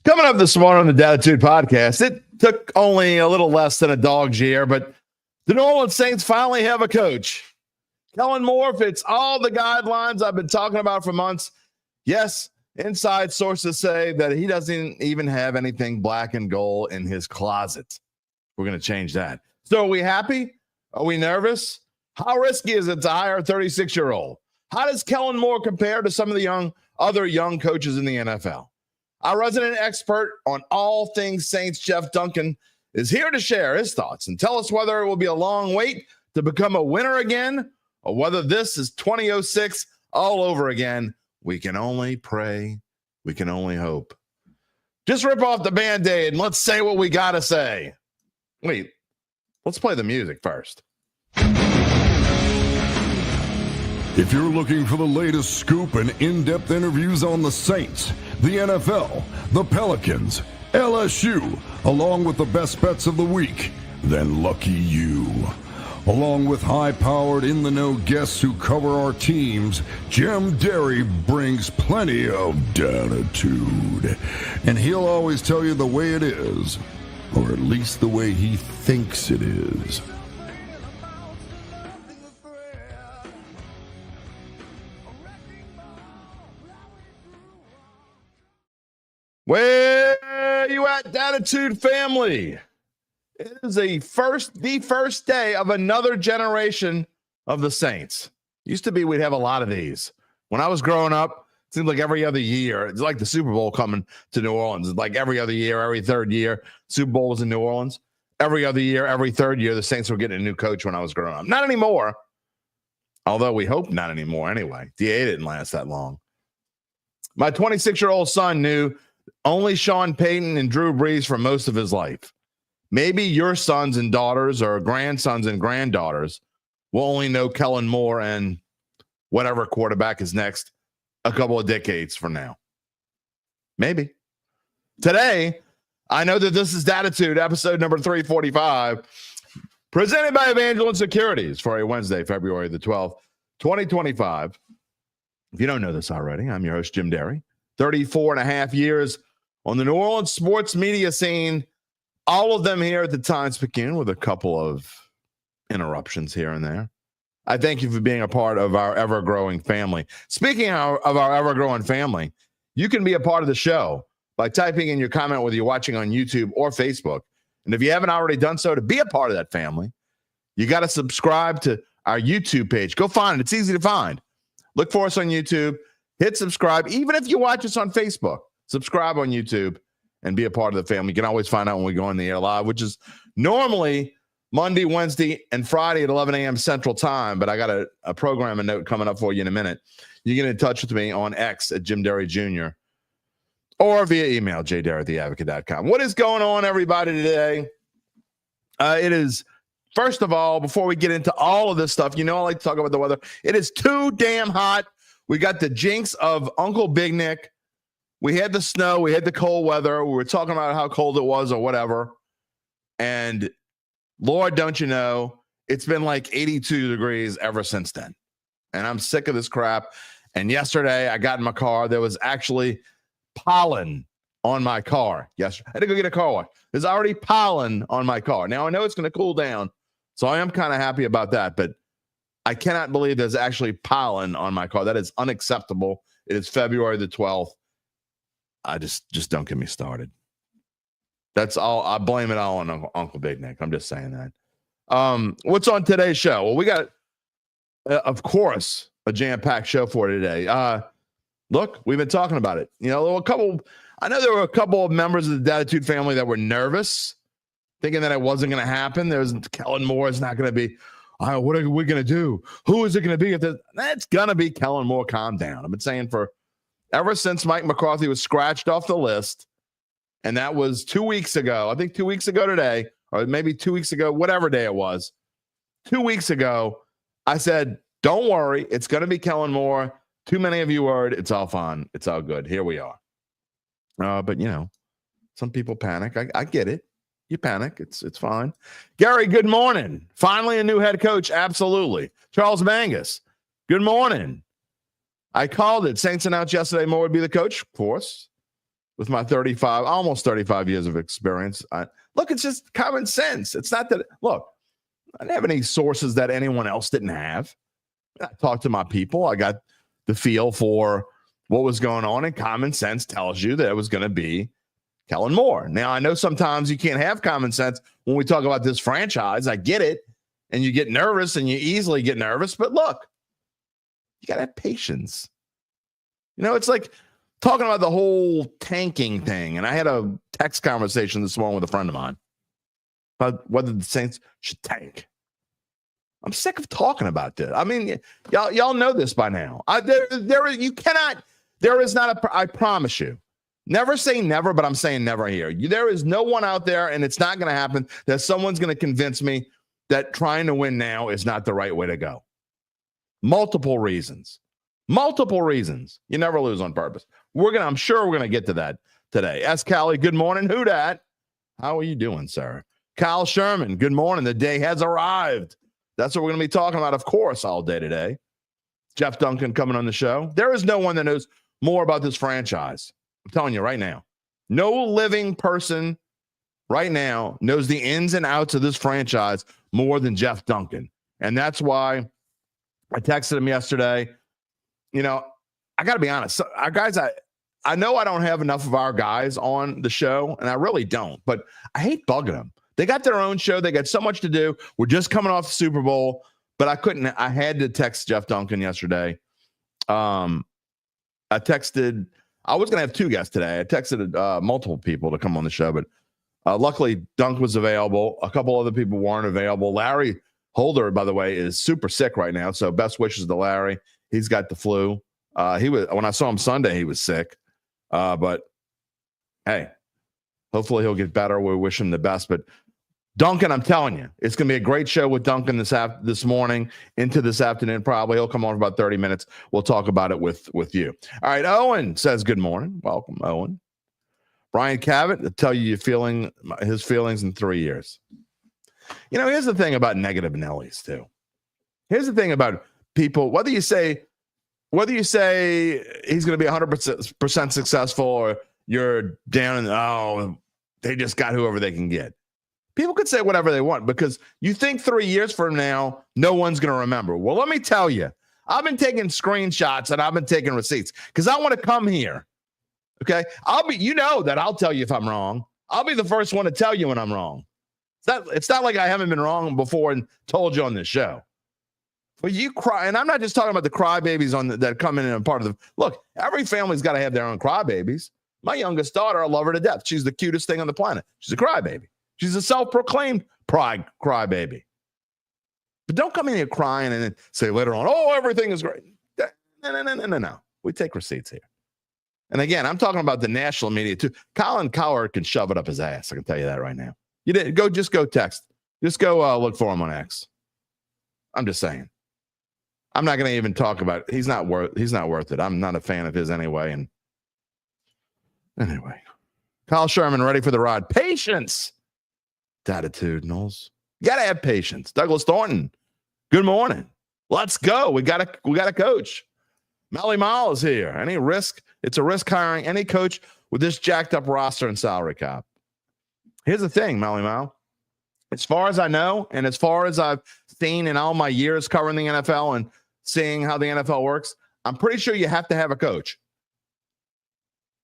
Coming up this morning on the Dattitude podcast, it took only a little less than a dog's year, but the New Orleans Saints finally have a coach. Kellen Moore fits all the guidelines I've been talking about for months. Yes, inside sources say that he doesn't even have anything black and gold in his closet. We're going to change that. So are we happy? Are we nervous? How risky is it to hire a 36-year-old? How does Kellen Moore compare to some of the other young coaches in the NFL? Our resident expert on all things Saints, Jeff Duncan, is here to share his thoughts and tell us whether it will be a long wait to become a winner again or whether this is 2006 all over again. We can only pray. We can only hope. Just rip off the Band-Aid and let's say what we got to say. Wait, let's play the music first. If you're looking for the latest scoop and in-depth interviews on the Saints, the NFL, the Pelicans, LSU, along with the best bets of the week, then lucky you. Along with high-powered, in-the-know guests who cover our teams, Jim Derry brings plenty of Dattitude. And he'll always tell you the way it is, or at least the way he thinks it is. Where you at, Dattitude family? It is the first day of another generation of the Saints. Used to be we'd have a lot of these. When I was growing up, it seemed like every other year. It's like the Super Bowl coming to New Orleans. It's like every other year, every third year. Super Bowl was in New Orleans. Every other year, every third year, the Saints were getting a new coach when I was growing up. Not anymore. Although we hope not anymore anyway. DA didn't last that long. My 26-year-old son knew only Sean Payton and Drew Brees for most of his life. Maybe your sons and daughters or grandsons and granddaughters will only know Kellen Moore and whatever quarterback is next a couple of decades from now. Maybe. Today, I know that this is Dattitude, episode number 345, presented by Evangeline Securities for a Wednesday, February the 12th, 2025. If you don't know this already, I'm your host, Jim Derry. 34 and a half years on the New Orleans sports media scene, all of them here at the Times-Picayune with a couple of interruptions here and there. I thank you for being a part of our ever-growing family. Speaking of our ever-growing family, you can be a part of the show by typing in your comment whether you're watching on YouTube or Facebook. And if you haven't already done so, to be a part of that family, you got to subscribe to our YouTube page. Go find it. It's easy to find. Look for us on YouTube. Hit subscribe. Even if you watch us on Facebook, subscribe on YouTube and be a part of the family. You can always find out when we go on the air live, which is normally Monday, Wednesday, and Friday at 11 a.m. Central Time. But I got a program and note coming up for you in a minute. You get in touch with me on X at Jim Derry Jr. or via email, jderry@theadvocate.com. What is going on, everybody, today? It is, first of all, before we get into all of this stuff, I like to talk about the weather. It is too damn hot. We got the jinx of Uncle Big Nick. We had the snow. We had the cold weather. We were talking about how cold it was or whatever. And Lord, don't you know, it's been like 82 degrees ever since then. And I'm sick of this crap. And yesterday I got in my car. There was actually pollen on my car. Yesterday, I had to go get a car wash. There's already pollen on my car. Now I know it's going to cool down. So I am kind of happy about that. But I cannot believe there's actually pollen on my car. That is unacceptable. It is February the 12th. I just don't get me started. That's all. I blame it all on Uncle Big Nick. I'm just saying that. What's on today's show? Well, we got, of course, a jam-packed show for today. Look, we've been talking about it. I know there were a couple of members of the Dattitude family that were nervous, thinking that it wasn't going to happen. Kellen Moore is not going to be. What are we going to do? Who is it going to be? That's going to be Kellen Moore. Calm down. I've been saying ever since Mike McCarthy was scratched off the list, and that was 2 weeks ago. I think 2 weeks ago today, or maybe 2 weeks ago, whatever day it was. 2 weeks ago, I said, don't worry. It's going to be Kellen Moore. Too many of you heard. It's all fine. It's all good. Here we are. But, some people panic. I get it. You panic. It's fine. Gary, good morning. Finally a new head coach. Absolutely. Charles Mangus, good morning. I called it. Saints announced yesterday Moore would be the coach, of course. with my almost 35 years of experience. Look, it's just common sense. It's not that, look, I didn't have any sources that anyone else didn't have. I talked to my people. I got the feel for what was going on, and common sense tells you that it was going to be Kellen Moore. Now, I know sometimes you can't have common sense when we talk about this franchise. I get it. And you get nervous, and you easily get nervous. But look, you got to have patience. You know, it's like talking about the whole tanking thing. And I had a text conversation this morning with a friend of mine about whether the Saints should tank. I'm sick of talking about this. I mean, y'all know this by now. I promise you. Never say never, but I'm saying never here. There is no one out there, and it's not going to happen, that someone's going to convince me that trying to win now is not the right way to go. Multiple reasons. You never lose on purpose. I'm sure we're going to get to that today. S. Callie, good morning. Who dat? How are you doing, sir? Kyle Sherman, good morning. The day has arrived. That's what we're going to be talking about, of course, all day today. Jeff Duncan coming on the show. There is no one that knows more about this franchise. I'm telling you right now. No living person right now knows the ins and outs of this franchise more than Jeff Duncan. And that's why I texted him yesterday. You know, I got to be honest. Our guys, I know I don't have enough of our guys on the show, and I really don't, but I hate bugging them. They got their own show. They got so much to do. We're just coming off the Super Bowl, but I had to text Jeff Duncan yesterday. I was going to have two guests today. I texted multiple people to come on the show, but luckily Dunk was available. A couple other people weren't available. Larry Holder, by the way, is super sick right now. So best wishes to Larry. He's got the flu. When I saw him Sunday, he was sick. But hey, hopefully he'll get better. We wish him the best. But Duncan, I'm telling you, it's going to be a great show with Duncan this morning into this afternoon. Probably he'll come on for about 30 minutes. We'll talk about it with you. All right. Owen says good morning. Welcome, Owen. Brian Cavett to tell you his feelings in 3 years. You know, here's the thing about negative Nellies too. Here's the thing about people, whether you say he's going to be 100% successful or you're down and, they just got whoever they can get. People could say whatever they want because you think 3 years from now, no one's going to remember. Well, let me tell you, I've been taking screenshots and I've been taking receipts because I want to come here. Okay. I'll tell you if I'm wrong. I'll be the first one to tell you when I'm wrong. It's not like I haven't been wrong before and told you on this show. But you cry, and I'm not just talking about the crybabies that come in and part of the look. Every family's got to have their own crybabies. My youngest daughter, I love her to death. She's the cutest thing on the planet. She's a crybaby. She's a self-proclaimed crybaby. But don't come in here crying and then say later on, everything is great. No. We take receipts here. And again, I'm talking about the national media too. Colin Cowherd can shove it up his ass. I can tell you that right now. Just go text. Just go look for him on X. I'm just saying. I'm not going to even talk about it. He's not worth it. I'm not a fan of his anyway. And anyway, Kyle Sherman ready for the ride. Patience. Dattitude, Knowles. You got to have patience. Douglas Thornton. Good morning. Let's go. We got a coach. Melly Mall is here. Any risk? It's a risk hiring any coach with this jacked up roster and salary cap. Here's the thing, Melly Mall. As far as I know, and as far as I've seen in all my years covering the NFL and seeing how the NFL works, I'm pretty sure you have to have a coach.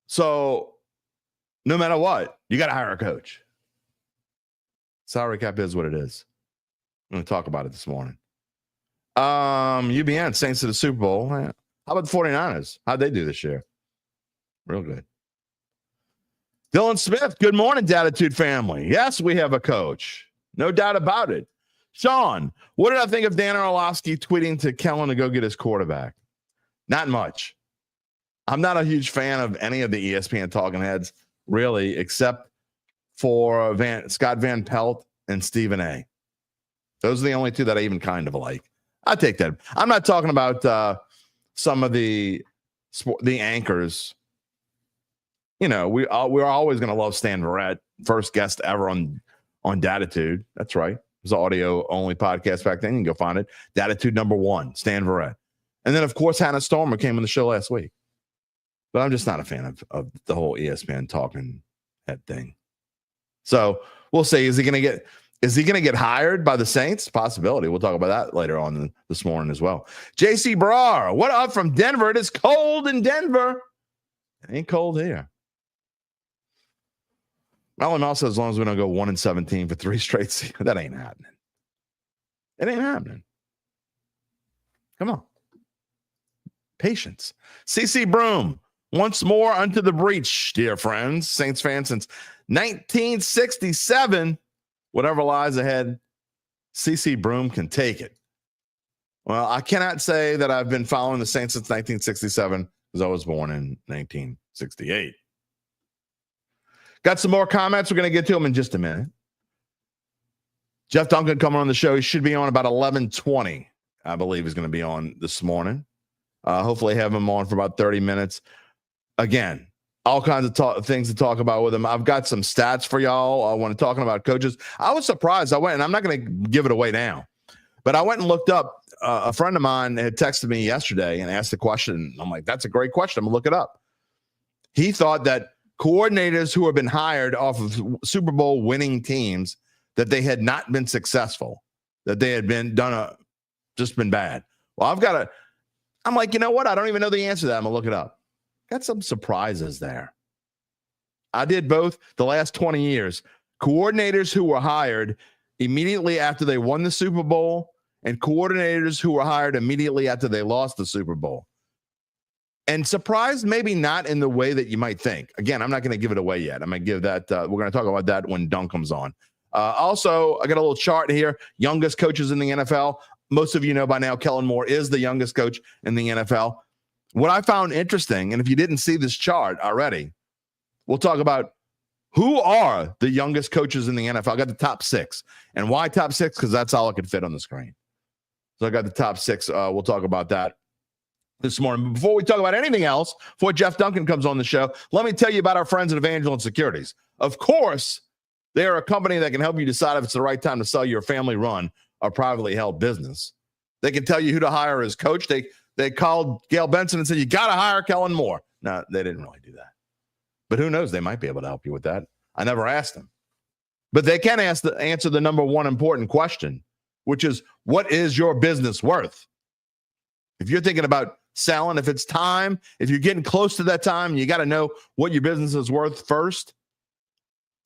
So no matter what, you got to hire a coach. Salary cap is what it is. I'm going to talk about it this morning. UBN, Saints to the Super Bowl. How about the 49ers? How'd they do this year? Real good. Dylan Smith, good morning, Dattitude family. Yes, we have a coach. No doubt about it. Sean, what did I think of Dan Orlovsky tweeting to Kellen to go get his quarterback? Not much. I'm not a huge fan of any of the ESPN talking heads, really, except for Scott Van Pelt and Stephen A. Those are the only two that I even kind of like. I take that. I'm not talking about some of the anchors. You know, we're always going to love Stan Verrett, first guest ever on Dattitude. That's right. It was an audio-only podcast back then. You can go find it. Dattitude #1, Stan Verrett. And then, of course, Hannah Stormer came on the show last week. But I'm just not a fan of the whole ESPN talking head thing. So we'll see. Is he going to get hired by the Saints? Possibility. We'll talk about that later on this morning as well. JC Brar, what up from Denver? It is cold in Denver. It ain't cold here. Melon also, as long as we don't go 1-17 for 3 straight seasons, that ain't happening. It ain't happening. Come on. Patience. CC Broom, once more unto the breach, dear friends. Saints fans since 1967. Whatever lies ahead, CC Broom can take it. Well, I cannot say that I've been following the Saints since 1967 because I was born in 1968. Got some more comments. We're going to get to them in just a minute. Jeff Duncan coming on the show. He should be on about 11:20, I believe he's going to be on this morning. Hopefully have him on for about 30 minutes. Again, all kinds of things to talk about with him. I've got some stats for y'all when talking about coaches. I was surprised. I went, and I'm not going to give it away now, but I went and looked up. A friend of mine had texted me yesterday and asked the question. I'm like, that's a great question. I'm going to look it up. He thought that coordinators who have been hired off of Super Bowl winning teams, that they had not been successful, that they had been just been bad. Well, I'm like, you know what? I don't even know the answer to that. I'm going to look it up. Got some surprises there. I did both the last 20 years. Coordinators who were hired immediately after they won the Super Bowl and coordinators who were hired immediately after they lost the Super Bowl. And surprised, maybe not in the way that you might think. Again, I'm not going to give it away yet. I'm going to give that. We're going to talk about that when Dunk comes on. Also, I got a little chart here. Youngest coaches in the NFL. Most of you know by now, Kellen Moore is the youngest coach in the NFL. What I found interesting, and if you didn't see this chart already, we'll talk about who are the youngest coaches in the NFL. I got the top 6. And why top 6? Because that's all I could fit on the screen. So I got the top 6. We'll talk about that this morning. Before we talk about anything else, before Jeff Duncan comes on the show, let me tell you about our friends at Evangeline Securities. Of course, they are a company that can help you decide if it's the right time to sell your family-run or privately held business. They can tell you who to hire as coach. They called Gail Benson and said, you got to hire Kellen Moore. No, they didn't really do that. But who knows? They might be able to help you with that. I never asked them. But they can answer the number one important question, which is, what is your business worth? If you're thinking about selling, if it's time, if you're getting close to that time, you got to know what your business is worth first.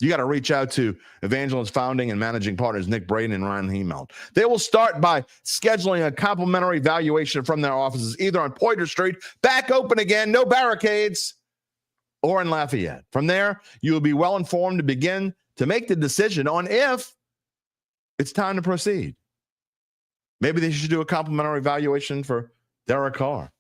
You got to reach out to Evangeline's founding and managing partners, Nick Braden and Ryan Hemelt. They will start by scheduling a complimentary valuation from their offices, either on Poiter Street, back open again, no barricades, or in Lafayette. From there, you will be well informed to begin to make the decision on if it's time to proceed. Maybe they should do a complimentary valuation for Derek Carr.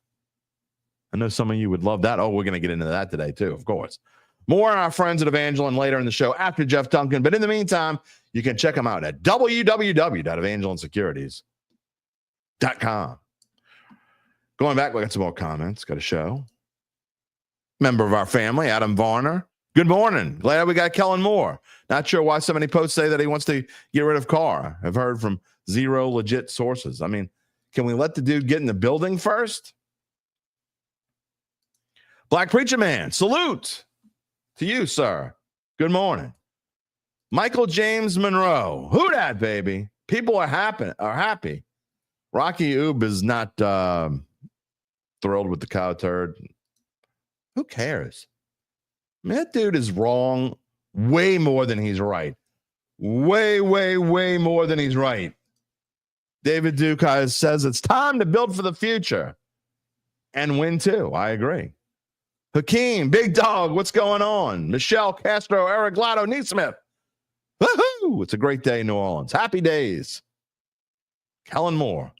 I know some of you would love that. Oh, we're going to get into that today too, of course. More on our friends at Evangeline later in the show after Jeff Duncan. But in the meantime, you can check them out at www.evangelinesecurities.com. Going back, we got some more comments. Got a show. Member of our family, Adam Varner. Good morning. Glad we got Kellen Moore. Not sure why so many posts say that he wants to get rid of Carr. I've heard from 0 legit sources. I mean, can we let the dude get in the building first? Black Preacher Man, salute to you, sir. Good morning. Michael James Monroe. Who dat, baby? People are happy. Rocky Oob is not thrilled with the cow turd. Who cares? I mean, that dude is wrong way more than he's right. Way, way, way more than he's right. David Duke says it's time to build for the future and win too. I agree. Hakeem, Big Dog, what's going on? Michelle Castro, Eric Lotto, Neesmith. Woohoo! It's a great day in New Orleans. Happy days. Kellen Moore.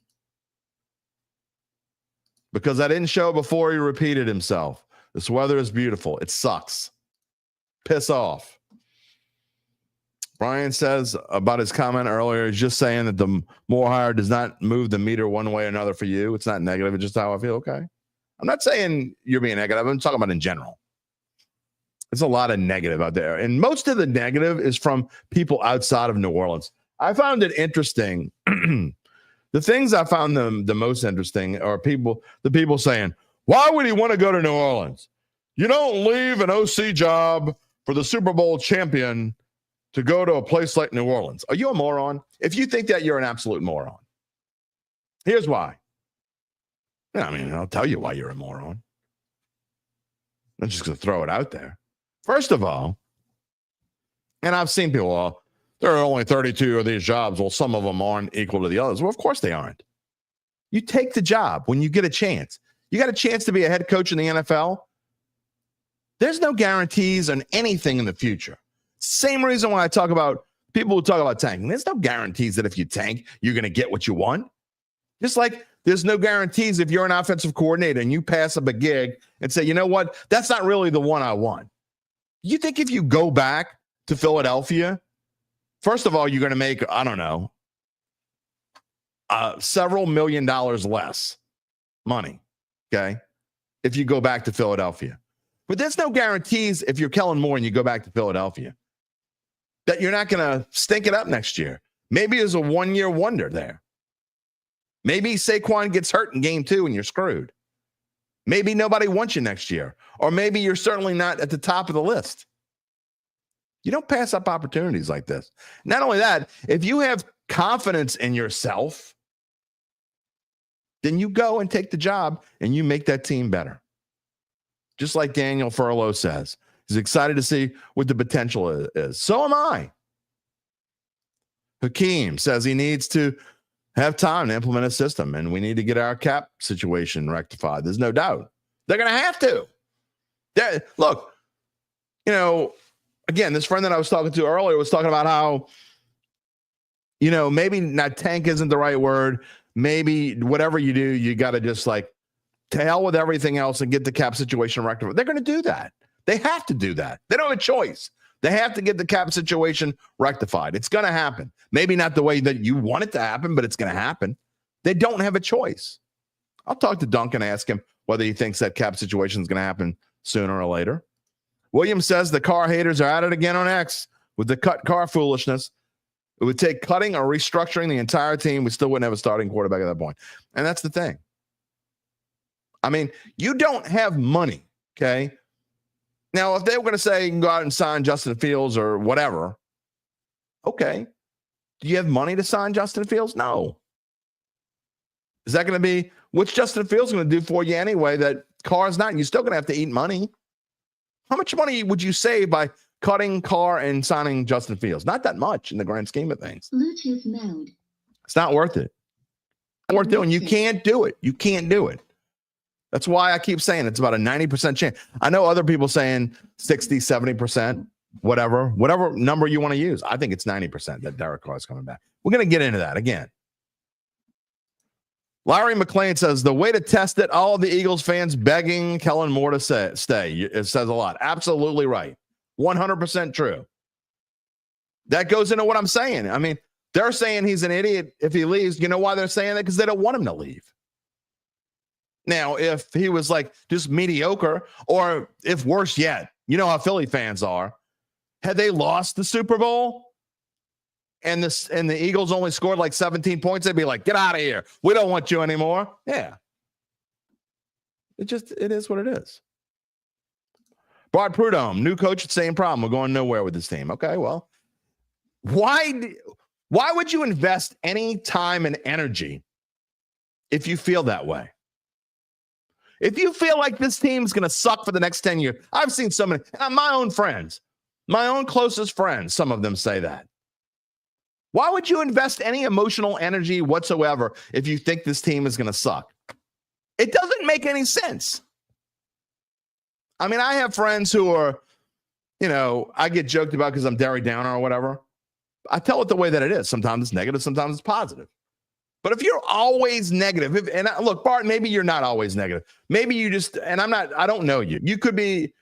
Because I didn't show before he repeated himself. This weather is beautiful. It sucks. Piss off. Brian says about his comment earlier, he's just saying that the Moore hire does not move the meter one way or another for you. It's not negative. It's just how I feel. Okay. I'm not saying you're being negative. I'm talking about in general. There's a lot of negative out there. And most of the negative is from people outside of New Orleans. I found it interesting. The things I found the most interesting are the people saying, why would he want to go to New Orleans? You don't leave an OC job for the Super Bowl champion to go to a place like New Orleans. Are you a moron? If you think that, you're an absolute moron. Here's why. I mean, I'll tell you why you're a moron. I'm just going to throw it out there. First of all, and I've seen people, well, there are only 32 of these jobs. Well, some of them aren't equal to the others. Well, of course they aren't. You take the job when you get a chance. You got a chance to be a head coach in the NFL. There's no guarantees on anything in the future. Same reason why I talk about people who talk about tanking. There's no guarantees that if you tank, you're going to get what you want. Just like there's no guarantees if you're an offensive coordinator and you pass up a gig and say, you know what, that's not really the one I want. You think if you go back to Philadelphia, first of all, you're going to make, I don't know, several $1 million less money, okay, if you go back to Philadelphia. But there's no guarantees if you're Kellen Moore and you go back to Philadelphia that you're not going to stink it up next year. Maybe it's a one-year wonder there. Maybe Saquon gets hurt in game 2 and you're screwed. Maybe nobody wants you next year. Or maybe you're certainly not at the top of the list. You don't pass up opportunities like this. Not only that, if you have confidence in yourself, then you go and take the job and you make that team better. Just like Daniel Furlow says. He's excited to see what the potential is. So am I. Hakeem says he needs to have time to implement a system, and we need to get our cap situation rectified. There's no doubt. They're going to have to. Look, you know, again, this friend that I was talking to earlier was talking about how, you know, maybe not tank isn't the right word. Maybe whatever you do, you got to just like to hell with everything else and get the cap situation rectified. They're going to do that. They have to do that. They don't have a choice. They have to get the cap situation rectified. It's going to happen. Maybe not the way that you want it to happen, but it's going to happen. They don't have a choice. I'll talk to Duncan and ask him whether he thinks that cap situation is going to happen sooner or later. Williams says the Carr haters are at it again on X with the cut Carr foolishness. It would take cutting or restructuring the entire team. We still wouldn't have a starting quarterback at that point. And that's the thing. I mean, you don't have money, okay? Now, if they were going to say you can go out and sign Justin Fields or whatever, okay. Do you have money to sign Justin Fields? No. Is that going to be, what's Justin Fields going to do for you anyway that Carr's not? You're still going to have to eat money. How much money would you save by cutting Carr and signing Justin Fields? Not that much in the grand scheme of things. Bluetooth mode. It's not worth it. It's not worth doing. You can't do it. You can't do it. That's why I keep saying it's about a 90% chance. I know other people saying 60, 70%, whatever number you want to use. I think it's 90% that Derek Carr is coming back. We're going to get into that again. Larry McLean says the way to test it, all of the Eagles fans begging Kellen Moore to stay. It says a lot. Absolutely right. 100% true. That goes into what I'm saying. I mean, they're saying he's an idiot if he leaves. You know why they're saying that? Because they don't want him to leave. Now, if he was like just mediocre, or if worse yet, you know how Philly fans are. Had they lost the Super Bowl and the Eagles only scored like 17 points, they'd be like, get out of here. We don't want you anymore. Yeah. It is what it is. Bart Prudhomme, new coach, same problem. We're going nowhere with this team. Okay, well, why would you invest any time and energy if you feel that way? If you feel like this team's going to suck for the next 10 years, I've seen so many, my own friends, my own closest friends, some of them say that. Why would you invest any emotional energy whatsoever if you think this team is going to suck? It doesn't make any sense. I mean, I have friends who are, you know, I get joked about because I'm Derry Downer or whatever. I tell it the way that it is. Sometimes it's negative, sometimes it's positive. But if you're always negative, look, Bart, maybe you're not always negative. Maybe you just, and I don't know you. You could be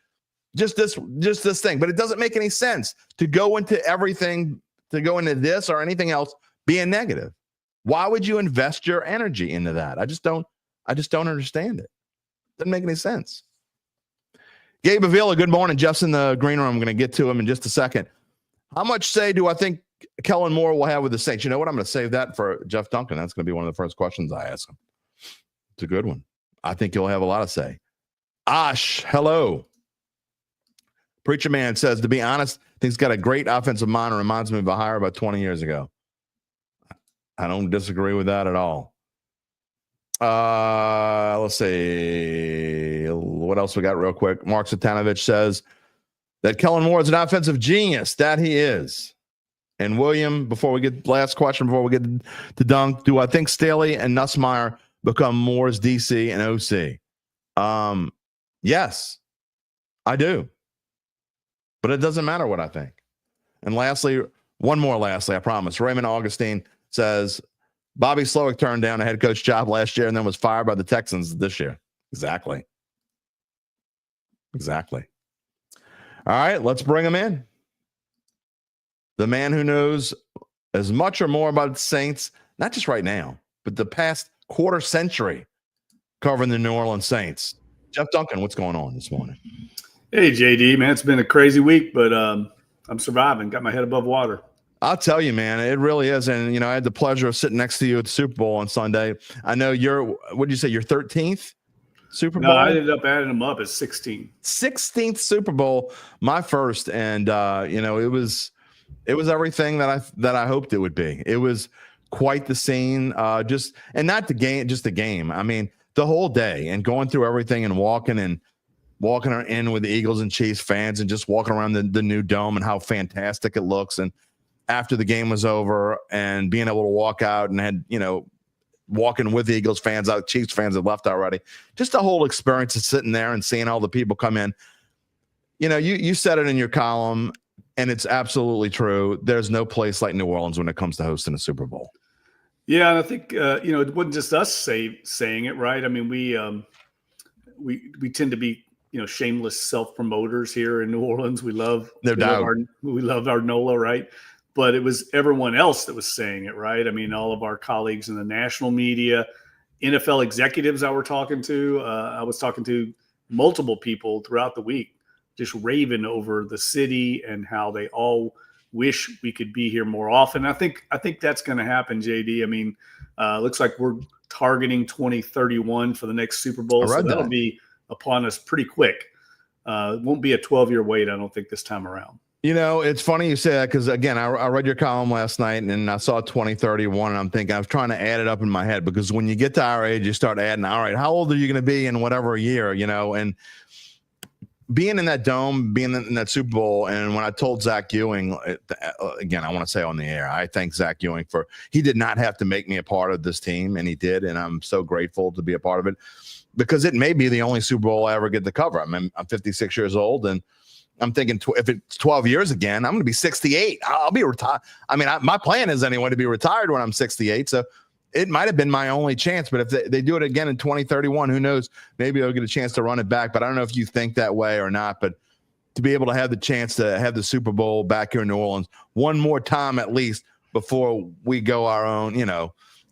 just this thing, but it doesn't make any sense to go into everything, to go into this or anything else being negative. Why would you invest your energy into that? I just don't understand it. Doesn't make any sense. Gabe Avila, good morning. Jeff's in the green room. I'm going to get to him in just a second. How much say do I think Kellen Moore will have with the Saints? You know what? I'm going to save that for Jeff Duncan. That's going to be one of the first questions I ask him. It's a good one. I think he'll have a lot to say. Ash, hello. Preacher Man says, to be honest, I think he's got a great offensive mind and reminds me of a hire about 20 years ago. I don't disagree with that at all. Let's see. What else we got real quick? Mark Satanovich says that Kellen Moore is an offensive genius. That he is. And William, last question before we get to Dunk, do I think Staley and Nussmeier become Moore's DC and OC? Yes, I do. But it doesn't matter what I think. And lastly, I promise. Raymond Augustine says, Bobby Slowick turned down a head coach job last year and then was fired by the Texans this year. Exactly. All right, let's bring him in. The man who knows as much or more about the Saints, not just right now, but the past quarter century covering the New Orleans Saints. Jeff Duncan, what's going on this morning? Hey, JD, man, it's been a crazy week, but I'm surviving. Got my head above water. I'll tell you, man, it really is. And, I had the pleasure of sitting next to you at the Super Bowl on Sunday. I know your 13th Super Bowl? No, I ended up adding them up as 16. 16th Super Bowl, my first. And, it was everything that I hoped it would be. It was quite the scene, and not the game, just the game. I mean, the whole day and going through everything and walking in with the Eagles and Chiefs fans and just walking around the new dome and how fantastic it looks. And after the game was over and being able to walk out and had, walking with the Eagles fans out, Chiefs fans had left already. Just the whole experience of sitting there and seeing all the people come in. You said it in your column, and it's absolutely true. There's no place like New Orleans when it comes to hosting a Super Bowl. Yeah, and I think it wasn't just us saying it, right? I mean, we tend to be shameless self-promoters here in New Orleans. We love our NOLA, right? But it was everyone else that was saying it, right? I mean, all of our colleagues in the national media, NFL executives I was talking to multiple people throughout the week, just raving over the city and how they all wish we could be here more often. I think that's going to happen, JD. I mean, looks like we're targeting 2031 for the next Super Bowl. So that'll be upon us pretty quick. It won't be a 12-year wait, I don't think, this time around. It's funny you say that because, again, I read your column last night and I saw 2031 and I'm thinking, I was trying to add it up in my head because when you get to our age, you start adding, all right, how old are you going to be in whatever year, and being in that dome, being in that Super Bowl. And when I told Zach Ewing, again, I want to say on the air, I thank Zach Ewing he did not have to make me a part of this team, and he did. And I'm so grateful to be a part of it because it may be the only Super Bowl I ever get to cover. I'm 56 years old, and I'm thinking if it's 12 years again, I'm going to be 68. I'll be retired. I mean, my plan is anyway to be retired when I'm 68. So it might have been my only chance, but if they do it again in 2031, who knows? Maybe I'll get a chance to run it back. But I don't know if you think that way or not. But to be able to have the chance to have the Super Bowl back here in New Orleans one more time at least before we go our own,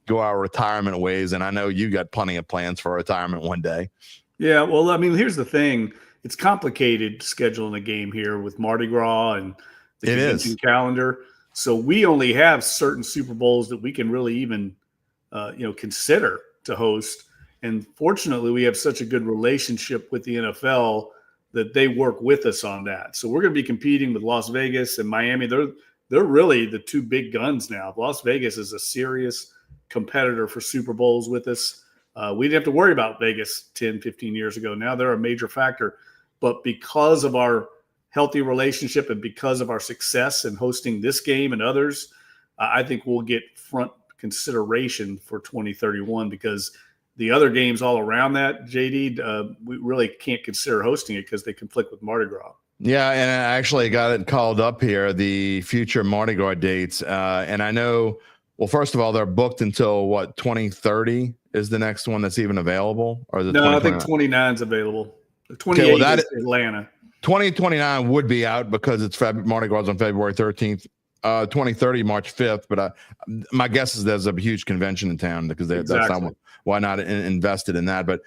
go our retirement ways. And I know you got plenty of plans for retirement one day. Yeah, well, I mean, here's the thing. It's complicated scheduling a game here with Mardi Gras and the convention calendar. So we only have certain Super Bowls that we can really even consider to host. And fortunately, we have such a good relationship with the NFL that they work with us on that. So we're going to be competing with Las Vegas and Miami. They're really the two big guns now. Las Vegas is a serious competitor for Super Bowls with us. We didn't have to worry about Vegas 10, 15 years ago. Now they're a major factor. But because of our healthy relationship and because of our success in hosting this game and others, I think we'll get front consideration for 2031 because the other games all around that, JD, we really can't consider hosting it because they conflict with Mardi Gras. Yeah, and I actually got it called up here, the future Mardi Gras dates. And I know, well, first of all, they're booked until, 2030 is the next one that's even available? Or is it No, I think 29 is available. 28 is Atlanta. 2029 would be out because it's Mardi Gras on February 13th. 2030, March 5th. But my guess is there's a huge convention in town because that's not why not invested in that. But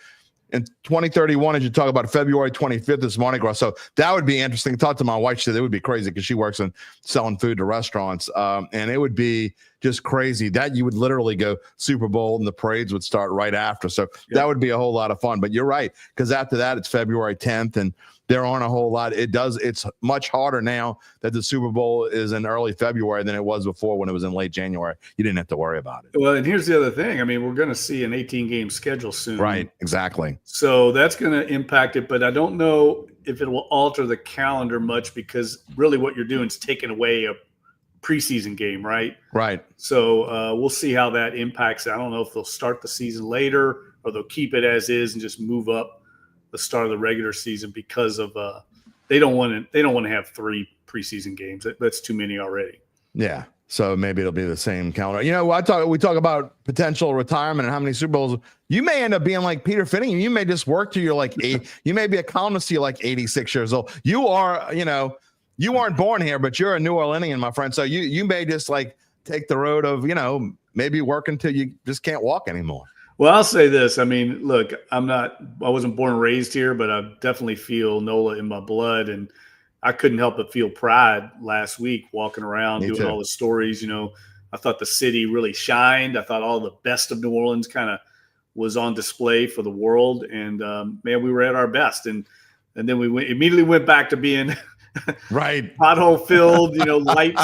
in 2031, as you talk about February 25th is Mardi Gras. So that would be interesting. Talk to my wife. She said it would be crazy because she works in selling food to restaurants. And it would be just crazy. That you would literally go Super Bowl and the parades would start right after. So that would be a whole lot of fun. But you're right, because after that it's February 10th, and there aren't a whole lot. It's much harder now that the Super Bowl is in early February than it was before when it was in late January. You didn't have to worry about it. Well, and here's the other thing. I mean, we're going to see an 18-game schedule soon. Right, exactly. So that's going to impact it, but I don't know if it will alter the calendar much, because really what you're doing is taking away a preseason game, right? Right. So we'll see how that impacts it. I don't know if they'll start the season later or they'll keep it as is and just move up the start of the regular season, because of they don't want to have 3 preseason games. That's too many already. Yeah. So maybe it'll be the same calendar. You know, we talk about potential retirement and how many Super Bowls. You may end up being like Peter Finningham. You may just work till you're like 8. You may be a columnist till you're like 86 years old. You are, you weren't born here, but you're a New Orleanian, my friend. So you may just like take the road of, maybe work until you just can't walk anymore. Well, I'll say this. I mean, look, I wasn't born and raised here, but I definitely feel NOLA in my blood. And I couldn't help but feel pride last week walking around, doing all the stories. I thought the city really shined. I thought all the best of New Orleans kind of was on display for the world. And man, we were at our best. And then we immediately went back to being right, pothole filled,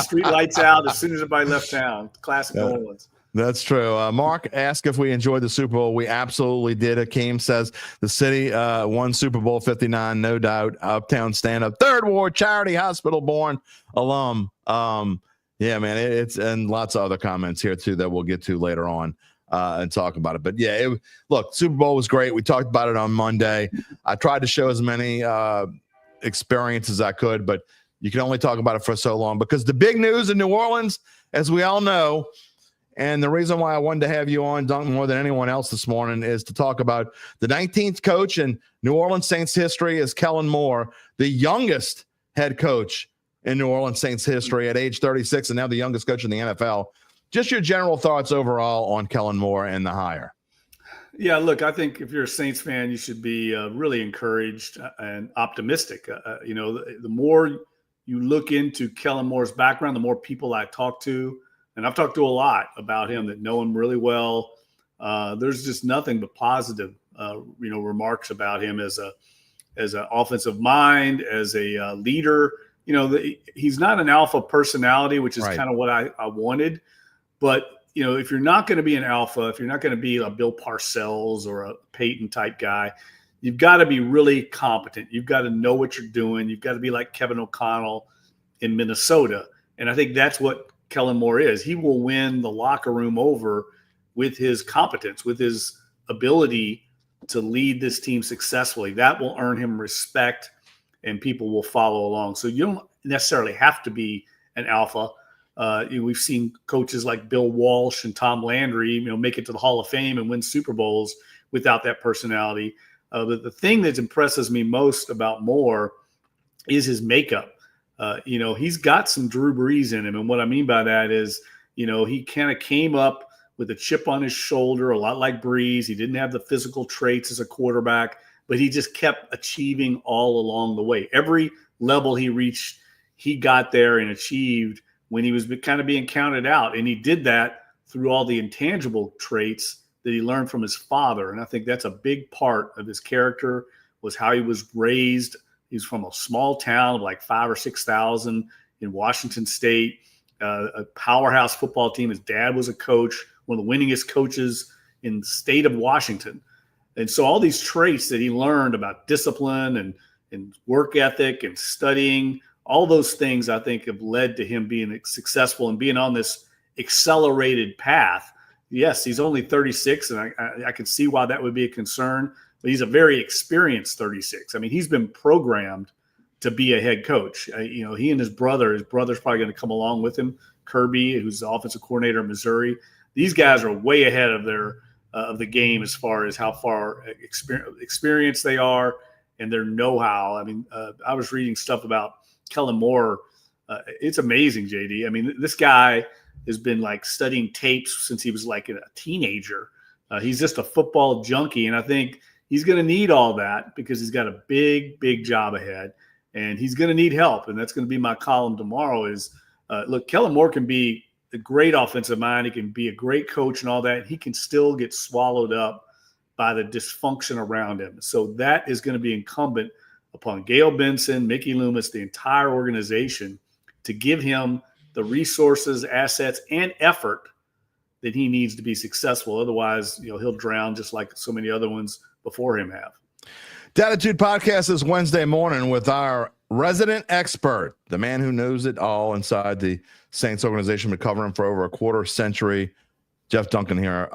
street lights out as soon as everybody left town. Classic New Orleans. That's true. Mark asked if we enjoyed the Super Bowl. We absolutely did. Akeem says the city won Super Bowl 59, no doubt. Uptown stand-up. Third Ward Charity Hospital born alum. Yeah, man, it's and lots of other comments here, too, that we'll get to later on and talk about it. But, yeah, look, Super Bowl was great. We talked about it on Monday. I tried to show as many experiences as I could, but you can only talk about it for so long, because the big news in New Orleans, as we all know, and the reason why I wanted to have you on, Duncan, more than anyone else this morning, is to talk about the 19th coach in New Orleans Saints history is Kellen Moore, the youngest head coach in New Orleans Saints history at age 36, and now the youngest coach in the NFL. Just your general thoughts overall on Kellen Moore and the hire. Yeah, look, I think if you're a Saints fan, you should be really encouraged and optimistic. The more you look into Kellen Moore's background, the more people I talk to, and I've talked to a lot about him that know him really well. There's just nothing but positive, remarks about him as an offensive mind, as a leader. He's not an alpha personality, which is kind of what I wanted. But, if you're not going to be an alpha, if you're not going to be a Bill Parcells or a Peyton type guy, you've got to be really competent. You've got to know what you're doing. You've got to be like Kevin O'Connell in Minnesota. And I think that's what Kellen Moore is. He will win the locker room over with his competence, with his ability to lead this team successfully. That will earn him respect, and people will follow along. So you don't necessarily have to be an alpha. We've seen coaches like Bill Walsh and Tom Landry, make it to the Hall of Fame and win Super Bowls without that personality. But the thing that impresses me most about Moore is his makeup. He's got some Drew Brees in him. And what I mean by that is, he kind of came up with a chip on his shoulder, a lot like Brees. He didn't have the physical traits as a quarterback, but he just kept achieving all along the way. Every level he reached, he got there and achieved when he was kind of being counted out. And he did that through all the intangible traits that he learned from his father. And I think that's a big part of his character, was how he was raised. He's from a small town of like 5,000 or 6,000 in Washington State, a powerhouse football team. His dad was a coach, one of the winningest coaches in the state of Washington. And so all these traits that he learned about discipline and work ethic and studying, all those things I think have led to him being successful and being on this accelerated path. Yes, he's only 36, and I can see why that would be a concern. But he's a very experienced 36. I mean, he's been programmed to be a head coach. He and his brother's probably going to come along with him, Kirby, who's the offensive coordinator in Missouri. These guys are way ahead of the game as far as how far experienced they are and their know-how. I mean, I was reading stuff about Kellen Moore. It's amazing, JD. I mean, this guy has been like studying tapes since he was like a teenager. He's just a football junkie, and I think he's going to need all that because he's got a big, big job ahead, and he's going to need help. And that's going to be my column tomorrow is, look, Kellen Moore can be a great offensive mind. He can be a great coach and all that. He can still get swallowed up by the dysfunction around him. So that is going to be incumbent upon Gail Benson, Mickey Loomis, the entire organization to give him the resources, assets, and effort that he needs to be successful. Otherwise, he'll drown just like so many other ones before him have. Dattitude podcast is Wednesday morning with our resident expert, the man who knows it all inside the Saints organization, been covering for over a quarter century. Jeff Duncan here.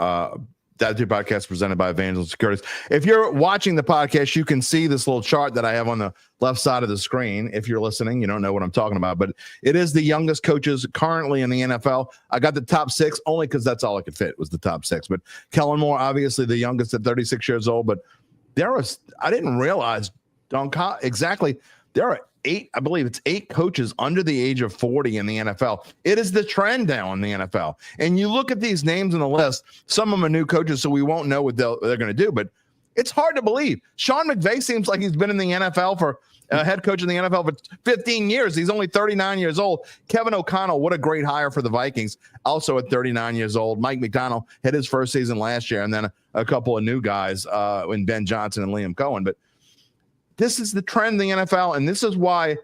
Dattitude podcast presented by Evangeline Securities. If you're watching the podcast, you can see this little chart that I have on the left side of the screen. If you're listening, you don't know what I'm talking about, but it is the youngest coaches currently in the NFL. I got the top 6 only because that's all I could fit was the top 6. But Kellen Moore, obviously the youngest at 36 years old, but I didn't realize, exactly, there are 8, I believe it's 8 coaches under the age of 40 in the NFL. It is the trend now in the NFL. And you look at these names in the list, some of them are new coaches, so we won't know what they're going to do, but it's hard to believe. Sean McVay seems like he's been in the NFL for head coach in the NFL for 15 years. He's only 39 years old. Kevin O'Connell, what a great hire for the Vikings, also at 39 years old. Mike McDonald had his first season last year, and then a couple of new guys in Ben Johnson and Liam Cohen. But this is the trend in the NFL, and this is why,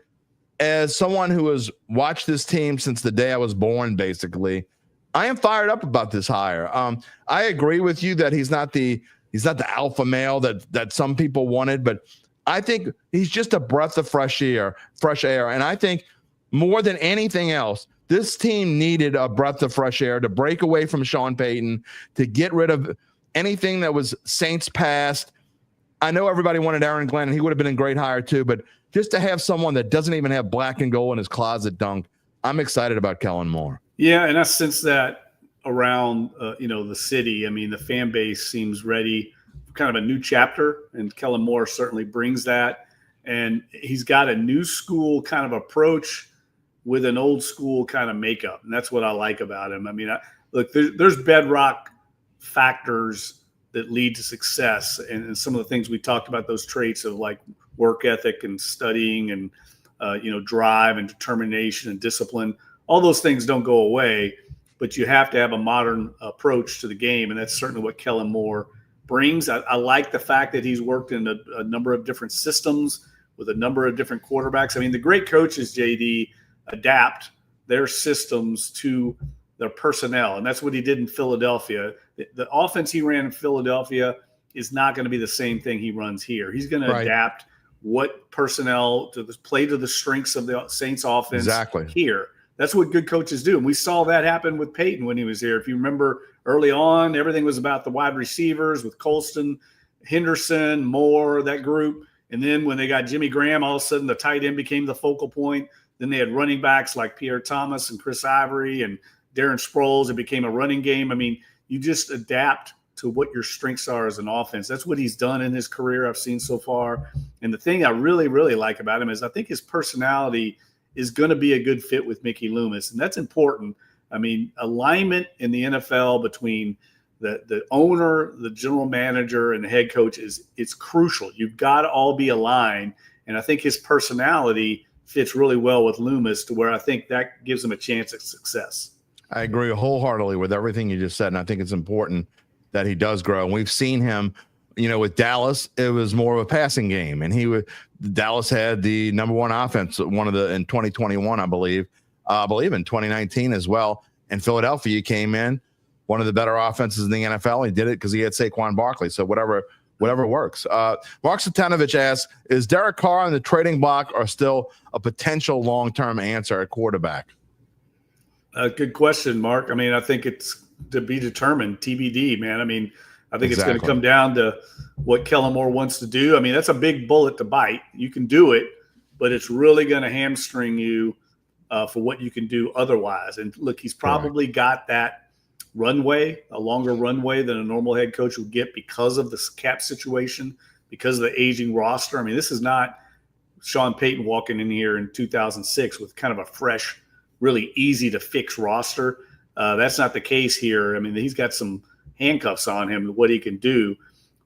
as someone who has watched this team since the day I was born, basically, I am fired up about this hire. I agree with you that he's not the alpha male that some people wanted, but I think he's just a breath of fresh air. And I think more than anything else, this team needed a breath of fresh air to break away from Sean Payton, to get rid of anything that was Saints past. I know everybody wanted Aaron Glenn, and he would have been a great hire too, but just to have someone that doesn't even have black and gold in his closet dunk, I'm excited about Kellen Moore. Yeah, and I sense that around the city. I mean, the fan base seems ready for kind of a new chapter, and Kellen Moore certainly brings that. And he's got a new school kind of approach with an old school kind of makeup, and that's what I like about him. I mean, look, there's bedrock factors that lead to success, and some of the things we talked about, those traits of like work ethic and studying and drive and determination and discipline. All those things don't go away, but you have to have a modern approach to the game, and that's certainly what Kellen Moore brings. I like the fact that he's worked in a number of different systems with a number of different quarterbacks. I mean, the great coaches, JD, adapt their systems to their personnel, and that's what he did in Philadelphia. The offense he ran in Philadelphia is not going to be the same thing he runs here. He's going to adapt what personnel to play to the strengths of the Saints offense here. That's what good coaches do. And we saw that happen with Peyton when he was here. If you remember early on, everything was about the wide receivers with Colston, Henderson, Moore, that group. And then when they got Jimmy Graham, all of a sudden the tight end became the focal point. Then they had running backs like Pierre Thomas and Chris Ivory and Darren Sproles. It became a running game. I mean, you just adapt to what your strengths are as an offense. That's what he's done in his career I've seen so far. And the thing I really, really like about him is I think his personality is going to be a good fit with Mickey Loomis. And that's important. I mean, alignment in the NFL between the owner, the general manager, and the head coach it's crucial. You've got to all be aligned. And I think his personality fits really well with Loomis, to where I think that gives him a chance at success. I agree wholeheartedly with everything you just said, and I think it's important that he does grow. And we've seen him, with Dallas, it was more of a passing game, and Dallas had the number one offense, in 2021, I believe in 2019 as well. And Philadelphia came in one of the better offenses in the NFL. He did it because he had Saquon Barkley. So whatever works. Mark Satanovich asks, is Derek Carr on the trading block or still a potential long-term answer at quarterback? Good question, Mark. I mean, I think it's to be determined, TBD, man. I mean, I think it's going to come down to what Kellen Moore wants to do. I mean, that's a big bullet to bite. You can do it, but it's really going to hamstring you for what you can do otherwise. And look, he's probably got that runway, a longer runway than a normal head coach will get because of the cap situation, because of the aging roster. I mean, this is not Sean Payton walking in here in 2006 with kind of a fresh, really easy to fix roster. That's not the case here. I mean, he's got some handcuffs on him, what he can do.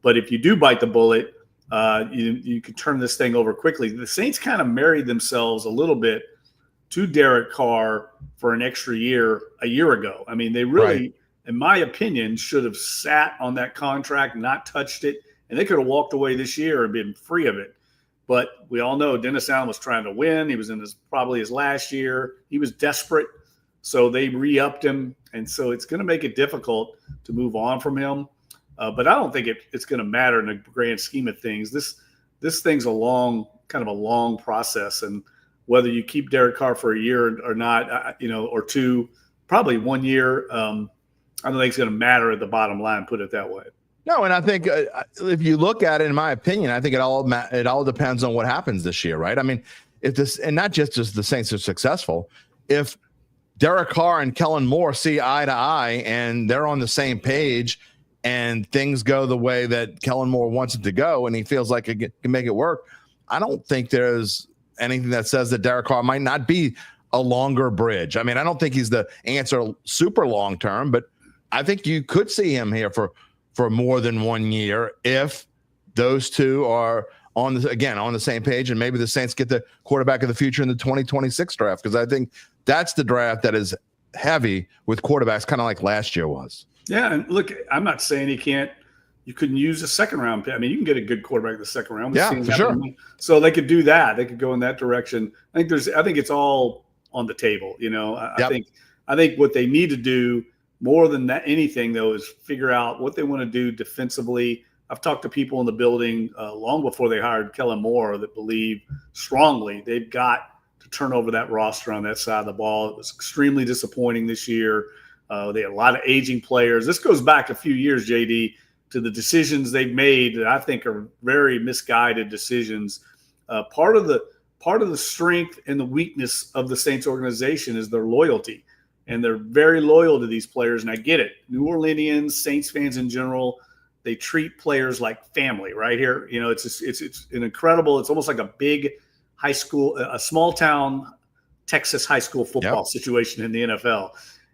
But if you do bite the bullet, you can turn this thing over quickly. The Saints kind of married themselves a little bit to Derek Carr for an extra year a year ago. I mean, they really, in my opinion, should have sat on that contract, not touched it, and they could have walked away this year and been free of it. But we all know Dennis Allen was trying to win. He was in probably his last year. He was desperate, so they re-upped him, and so it's going to make it difficult to move on from him. But I don't think it's going to matter in the grand scheme of things. This thing's a long process, and whether you keep Derek Carr for a year or not, or two, probably 1 year, I don't think it's going to matter at the bottom line. Put it that way. No, and I think if you look at it, in my opinion, I think it all depends on what happens this year, right? I mean, if this, and not just the Saints are successful, if Derek Carr and Kellen Moore see eye to eye and they're on the same page, and things go the way that Kellen Moore wants it to go, and he feels like he can make it work, I don't think there's anything that says that Derek Carr might not be a longer bridge. I mean, I don't think he's the answer super long term, but I think you could see him here for more than 1 year if those two are on the same page, and maybe the Saints get the quarterback of the future in the 2026 draft, because I think that's the draft that is heavy with quarterbacks, kind of like last year was. Yeah, and look, I'm not saying you couldn't use a second round pick. I mean, you can get a good quarterback in the second round. Yeah, for sure. So they could do that. They could go in that direction. I think it's all on the table. I think what they need to do more than that, anything though, is figure out what they want to do defensively. I've talked to people in the building long before they hired Kellen Moore that believe strongly they've got to turn over that roster on that side of the ball. It was extremely disappointing this year. They had a lot of aging players. This goes back a few years, JD, to the decisions they've made that I think are very misguided decisions. Part of the strength and the weakness of the Saints organization is their loyalty, and they're very loyal to these players. And I get it. New Orleanians, Saints fans in general, they treat players like family right here. It's an incredible, it's almost like a big high school, a small town Texas high school football situation in the NFL.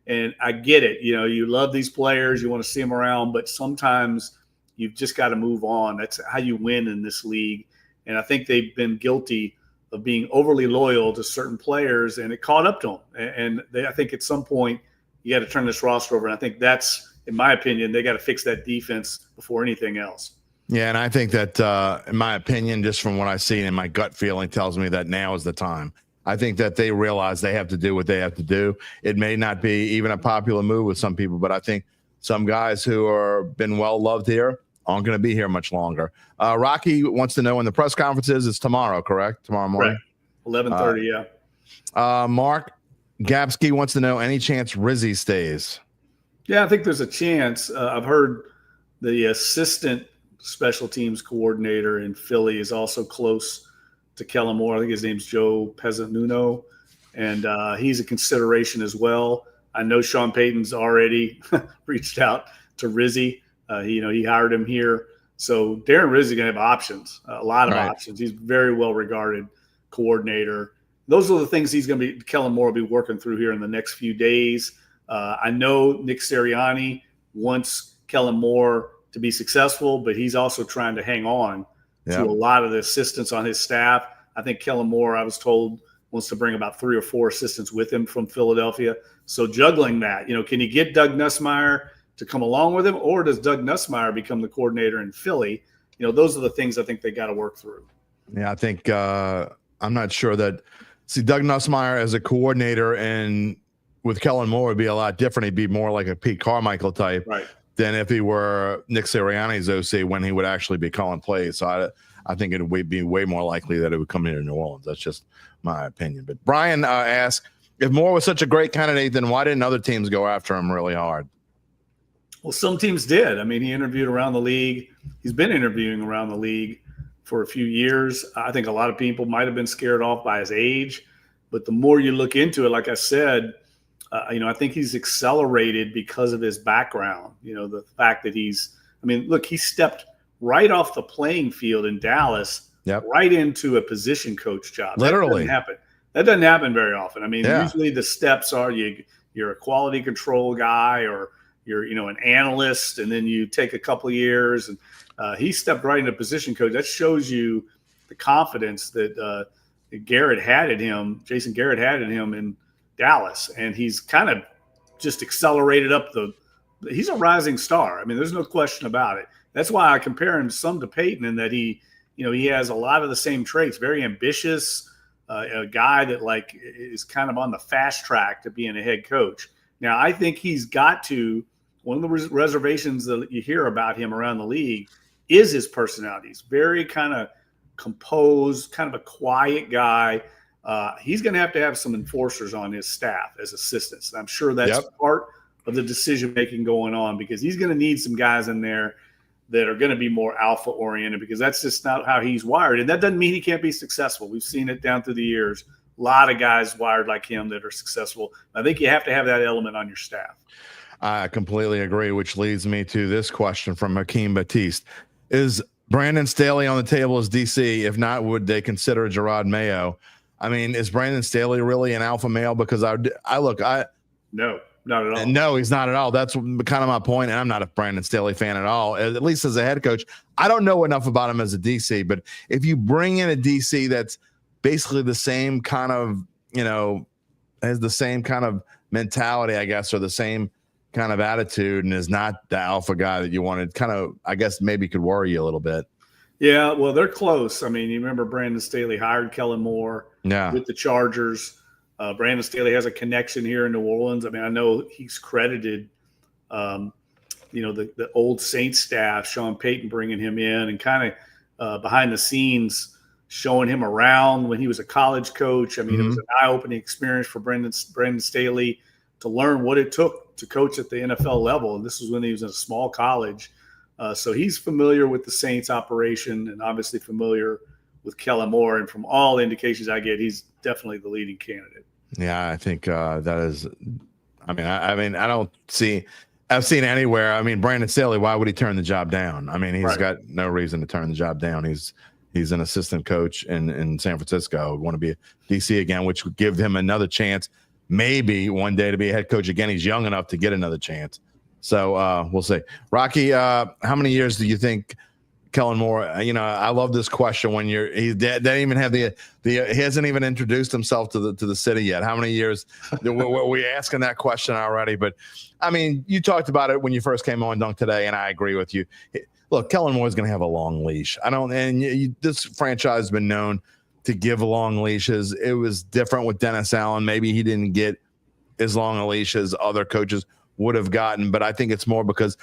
And I get it. You love these players. You want to see them around, but sometimes you've just got to move on. That's how you win in this league. And I think they've been guilty of being overly loyal to certain players, and it caught up to them. And I think at some point you got to turn this roster over. And I think that's, in my opinion, they got to fix that defense before anything else. Yeah, and I think that, in my opinion, just from what I've seen, and my gut feeling tells me that now is the time. I think that they realize they have to do what they have to do. It may not be even a popular move with some people, but I think some guys who are been well loved here aren't going to be here much longer. Rocky wants to know when the press conference is. It's tomorrow, correct? Tomorrow morning? Right. 11:30, yeah. Mark Gabsky wants to know, any chance Rizzy stays? Yeah, I think there's a chance. I've heard the assistant special teams coordinator in Philly is also close to Kellen Moore. I think his name's Joe Pezzannuno, and he's a consideration as well. I know Sean Payton's already reached out to Rizzy. He hired him here. So Darren Rizzy's going to have options, a lot of options. He's a very well-regarded coordinator. Those are the things Kellen Moore will be working through here in the next few days. I know Nick Sirianni wants Kellen Moore to be successful, but he's also trying to hang on to a lot of the assistants on his staff. I think Kellen Moore, I was told, wants to bring about 3 or 4 assistants with him from Philadelphia. So juggling that, can you get Doug Nussmeier to come along with him, or does Doug Nussmeier become the coordinator in Philly? Those are the things I think they got to work through. Yeah, I think I'm not sure that Doug Nussmeier as a coordinator and with Kellen Moore would be a lot different. He'd be more like a Pete Carmichael type. Right. Than if he were Nick Sirianni's OC when he would actually be calling plays. So I think it would be way more likely that it would come here to New Orleans. That's just my opinion. But Brian asks, if Moore was such a great candidate, then why didn't other teams go after him really hard? Well, some teams did. I mean, he interviewed around the league. He's been interviewing around the league for a few years. I think a lot of people might have been scared off by his age. But the more you look into it, like I said, I think he's accelerated because of his background. The fact that he stepped right off the playing field in Dallas, right into a position coach job. Literally. That doesn't happen very often. I mean, usually the steps are you're a quality control guy, or you're an analyst, and then you take a couple of years. And he stepped right into position coach. That shows you the confidence that Jason Garrett had him in Dallas, and he's kind of just accelerated up he's a rising star. I mean, there's no question about it. That's why I compare him some to Peyton in that he has a lot of the same traits, very ambitious, a guy that like is kind of on the fast track to being a head coach. Now, I think he's got to, one of the reservations that you hear about him around the league is his personality. He's very kind of composed, kind of a quiet guy. He's going to have some enforcers on his staff as assistants. I'm sure that's part of the decision-making going on, because he's going to need some guys in there that are going to be more alpha-oriented, because that's just not how he's wired. And that doesn't mean he can't be successful. We've seen it down through the years. A lot of guys wired like him that are successful. I think you have to have that element on your staff. I completely agree, which leads me to this question from Hakeem Batiste. Is Brandon Staley on the table as DC? If not, would they consider Gerard Mayo? I mean, is Brandon Staley really an alpha male? Because no, not at all. No, he's not at all. That's kind of my point. And I'm not a Brandon Staley fan at all, at least as a head coach. I don't know enough about him as a DC, but if you bring in a DC that's basically the same kind of, has the same kind of mentality, I guess, or the same kind of attitude, and is not the alpha guy that you wanted, kind of, I guess, maybe could worry you a little bit. Yeah, well, they're close. I mean, you remember Brandon Staley hired Kellen Moore with the Chargers. Brandon Staley has a connection here in New Orleans. I mean, I know he's credited, the old Saints staff, Sean Payton bringing him in and kind of behind the scenes showing him around when he was a college coach. I mean, It was an eye-opening experience for Brandon Staley to learn what it took to coach at the NFL level. And this was when he was in a small college. So he's familiar with the Saints operation and obviously familiar with Kellen Moore. And from all indications I get, he's definitely the leading candidate. Yeah, I think that is. I mean, I don't see. I've seen anywhere. I mean, Brandon Staley, why would he turn the job down? I mean, he's got no reason to turn the job down. He's an assistant coach in San Francisco. Want to be a DC again, which would give him another chance, maybe one day, to be a head coach again. He's young enough to get another chance. So we'll see. Rocky, how many years do you think Kellen Moore? I love this question. When he didn't even have he hasn't even introduced himself to the city yet. How many years? We're asking that question already. But I mean, you talked about it when you first came on Dunk today, and I agree with you. Look, Kellen Moore is going to have a long leash. This franchise has been known to give long leashes. It was different with Dennis Allen. Maybe he didn't get as long a leash as other coaches would have gotten, but I think it's more because,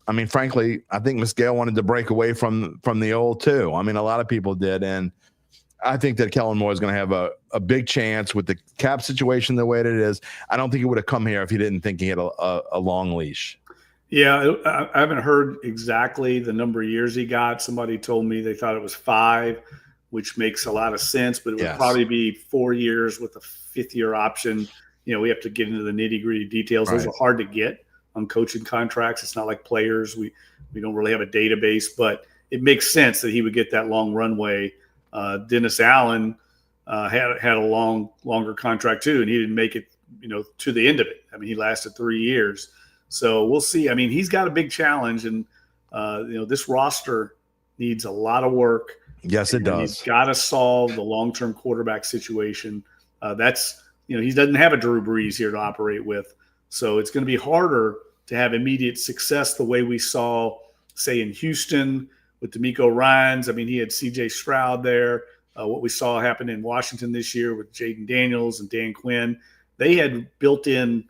I mean, frankly, I think Miss Gale wanted to break away from the old too. I mean, a lot of people did, and I think that Kellen Moore is going to have a big chance with the cap situation the way it is. I don't think he would have come here if he didn't think he had a long leash. Yeah, I haven't heard exactly the number of years he got. Somebody told me they thought it was 5, which makes a lot of sense, but it would probably be 4 years with a 5th-year option. We have to get into the nitty-gritty details. Those are hard to get on coaching contracts. It's not like players. We don't really have a database, but it makes sense that he would get that long runway. Dennis Allen had a longer contract too, and he didn't make it, to the end of it. I mean, he lasted 3 years. So we'll see. I mean, he's got a big challenge, and this roster needs a lot of work. Yes, it does. He's got to solve the long-term quarterback situation. He doesn't have a Drew Brees here to operate with. So it's going to be harder to have immediate success the way we saw, say, in Houston with DeMeco Ryans. I mean, he had C.J. Stroud there. What we saw happen in Washington this year with Jaden Daniels and Dan Quinn. They had built-in,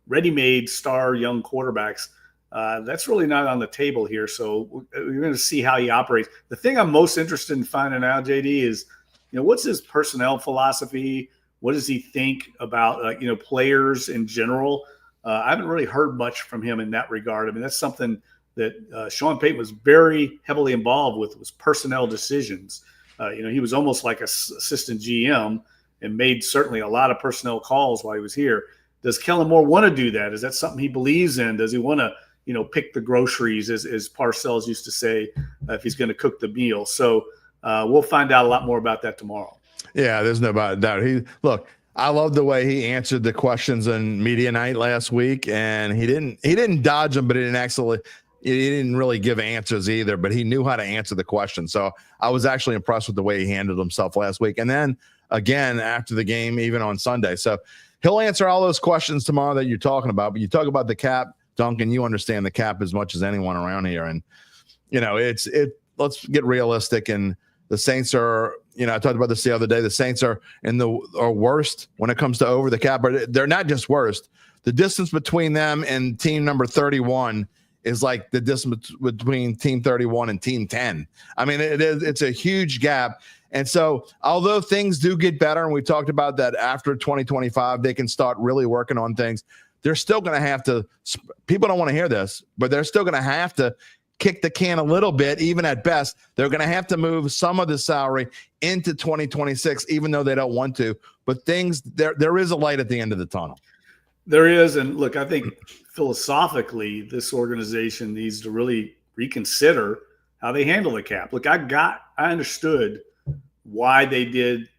ready-made star young quarterbacks. That's really not on the table here. So we're going to see how he operates. The thing I'm most interested in finding out, JD, is, what's his personnel philosophy? What does he think about, players in general? I haven't really heard much from him in that regard. I mean, that's something that Sean Payton was very heavily involved with, was personnel decisions. He was almost like an assistant GM and made certainly a lot of personnel calls while he was here. Does Kellen Moore want to do that? Is that something he believes in? Does he want to, pick the groceries, as Parcells used to say, if he's going to cook the meal? So we'll find out a lot more about that tomorrow. Yeah, there's no doubt. I love the way he answered the questions on media night last week, and he didn't dodge them, but he didn't actually he didn't really give answers either, but he knew how to answer the question. So I was actually impressed with the way he handled himself last week. And then again, after the game, even on Sunday. So he'll answer all those questions tomorrow that you're talking about. But you talk about the cap, Duncan, you understand the cap as much as anyone around here. And, let's get realistic. And the Saints are, I talked about this the other day. The Saints are worst when it comes to over the cap, but they're not just worst. The distance between them and team number 31 is like the distance between team 31 and team 10. I mean, it's a huge gap. And so although things do get better, and we talked about that after 2025, they can start really working on things. They're still going to have to, people don't want to hear this, but they're still going to have to kick the can a little bit, even at best. They're going to have to move some of the salary into 2026, even though they don't want to. But there is a light at the end of the tunnel. There is. And look, I think philosophically, this organization needs to really reconsider how they handle the cap. Look, I understood why they did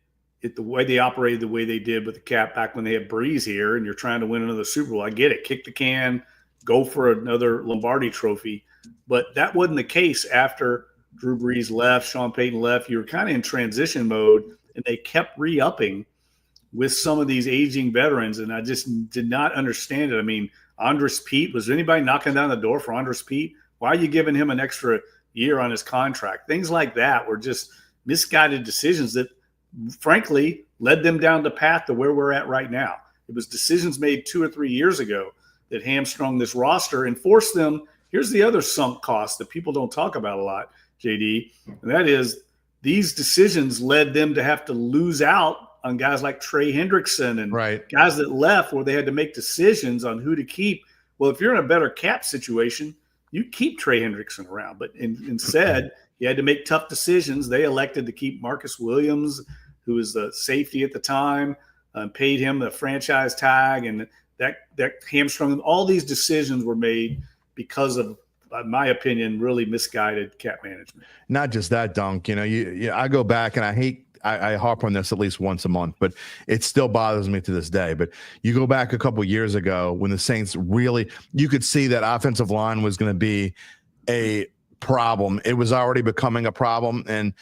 it, the way they operated the way they did with the cap back when they had Breeze here, and you're trying to win another Super Bowl. I get it. Kick the can, go for another Lombardi trophy. But that wasn't the case after Drew Brees left, Sean Payton left. You were kind of in transition mode, and they kept re-upping with some of these aging veterans, and I just did not understand it. I mean, Andres Pete, was there anybody knocking down the door for Andres Pete? Why are you giving him an extra year on his contract? Things like that were just misguided decisions that, frankly, led them down the path to where we're at right now. It was decisions made 2 or 3 years ago that hamstrung this roster and forced them. Here's the other sunk cost that people don't talk about a lot, JD, and that is these decisions led them to have to lose out on guys like Trey Hendrickson and guys that left where they had to make decisions on who to keep. Well, if you're in a better cap situation, you keep Trey Hendrickson around. But instead, you had to make tough decisions. They elected to keep Marcus Williams, who was the safety at the time, paid him the franchise tag, and that hamstrung them. All these decisions were made because of, in my opinion, really misguided cap management. Not just that, Dunk. I go back and I harp on this at least once a month, but it still bothers me to this day. But you go back a couple years ago when the Saints you could see that offensive line was going to be a problem. It was already becoming a problem, and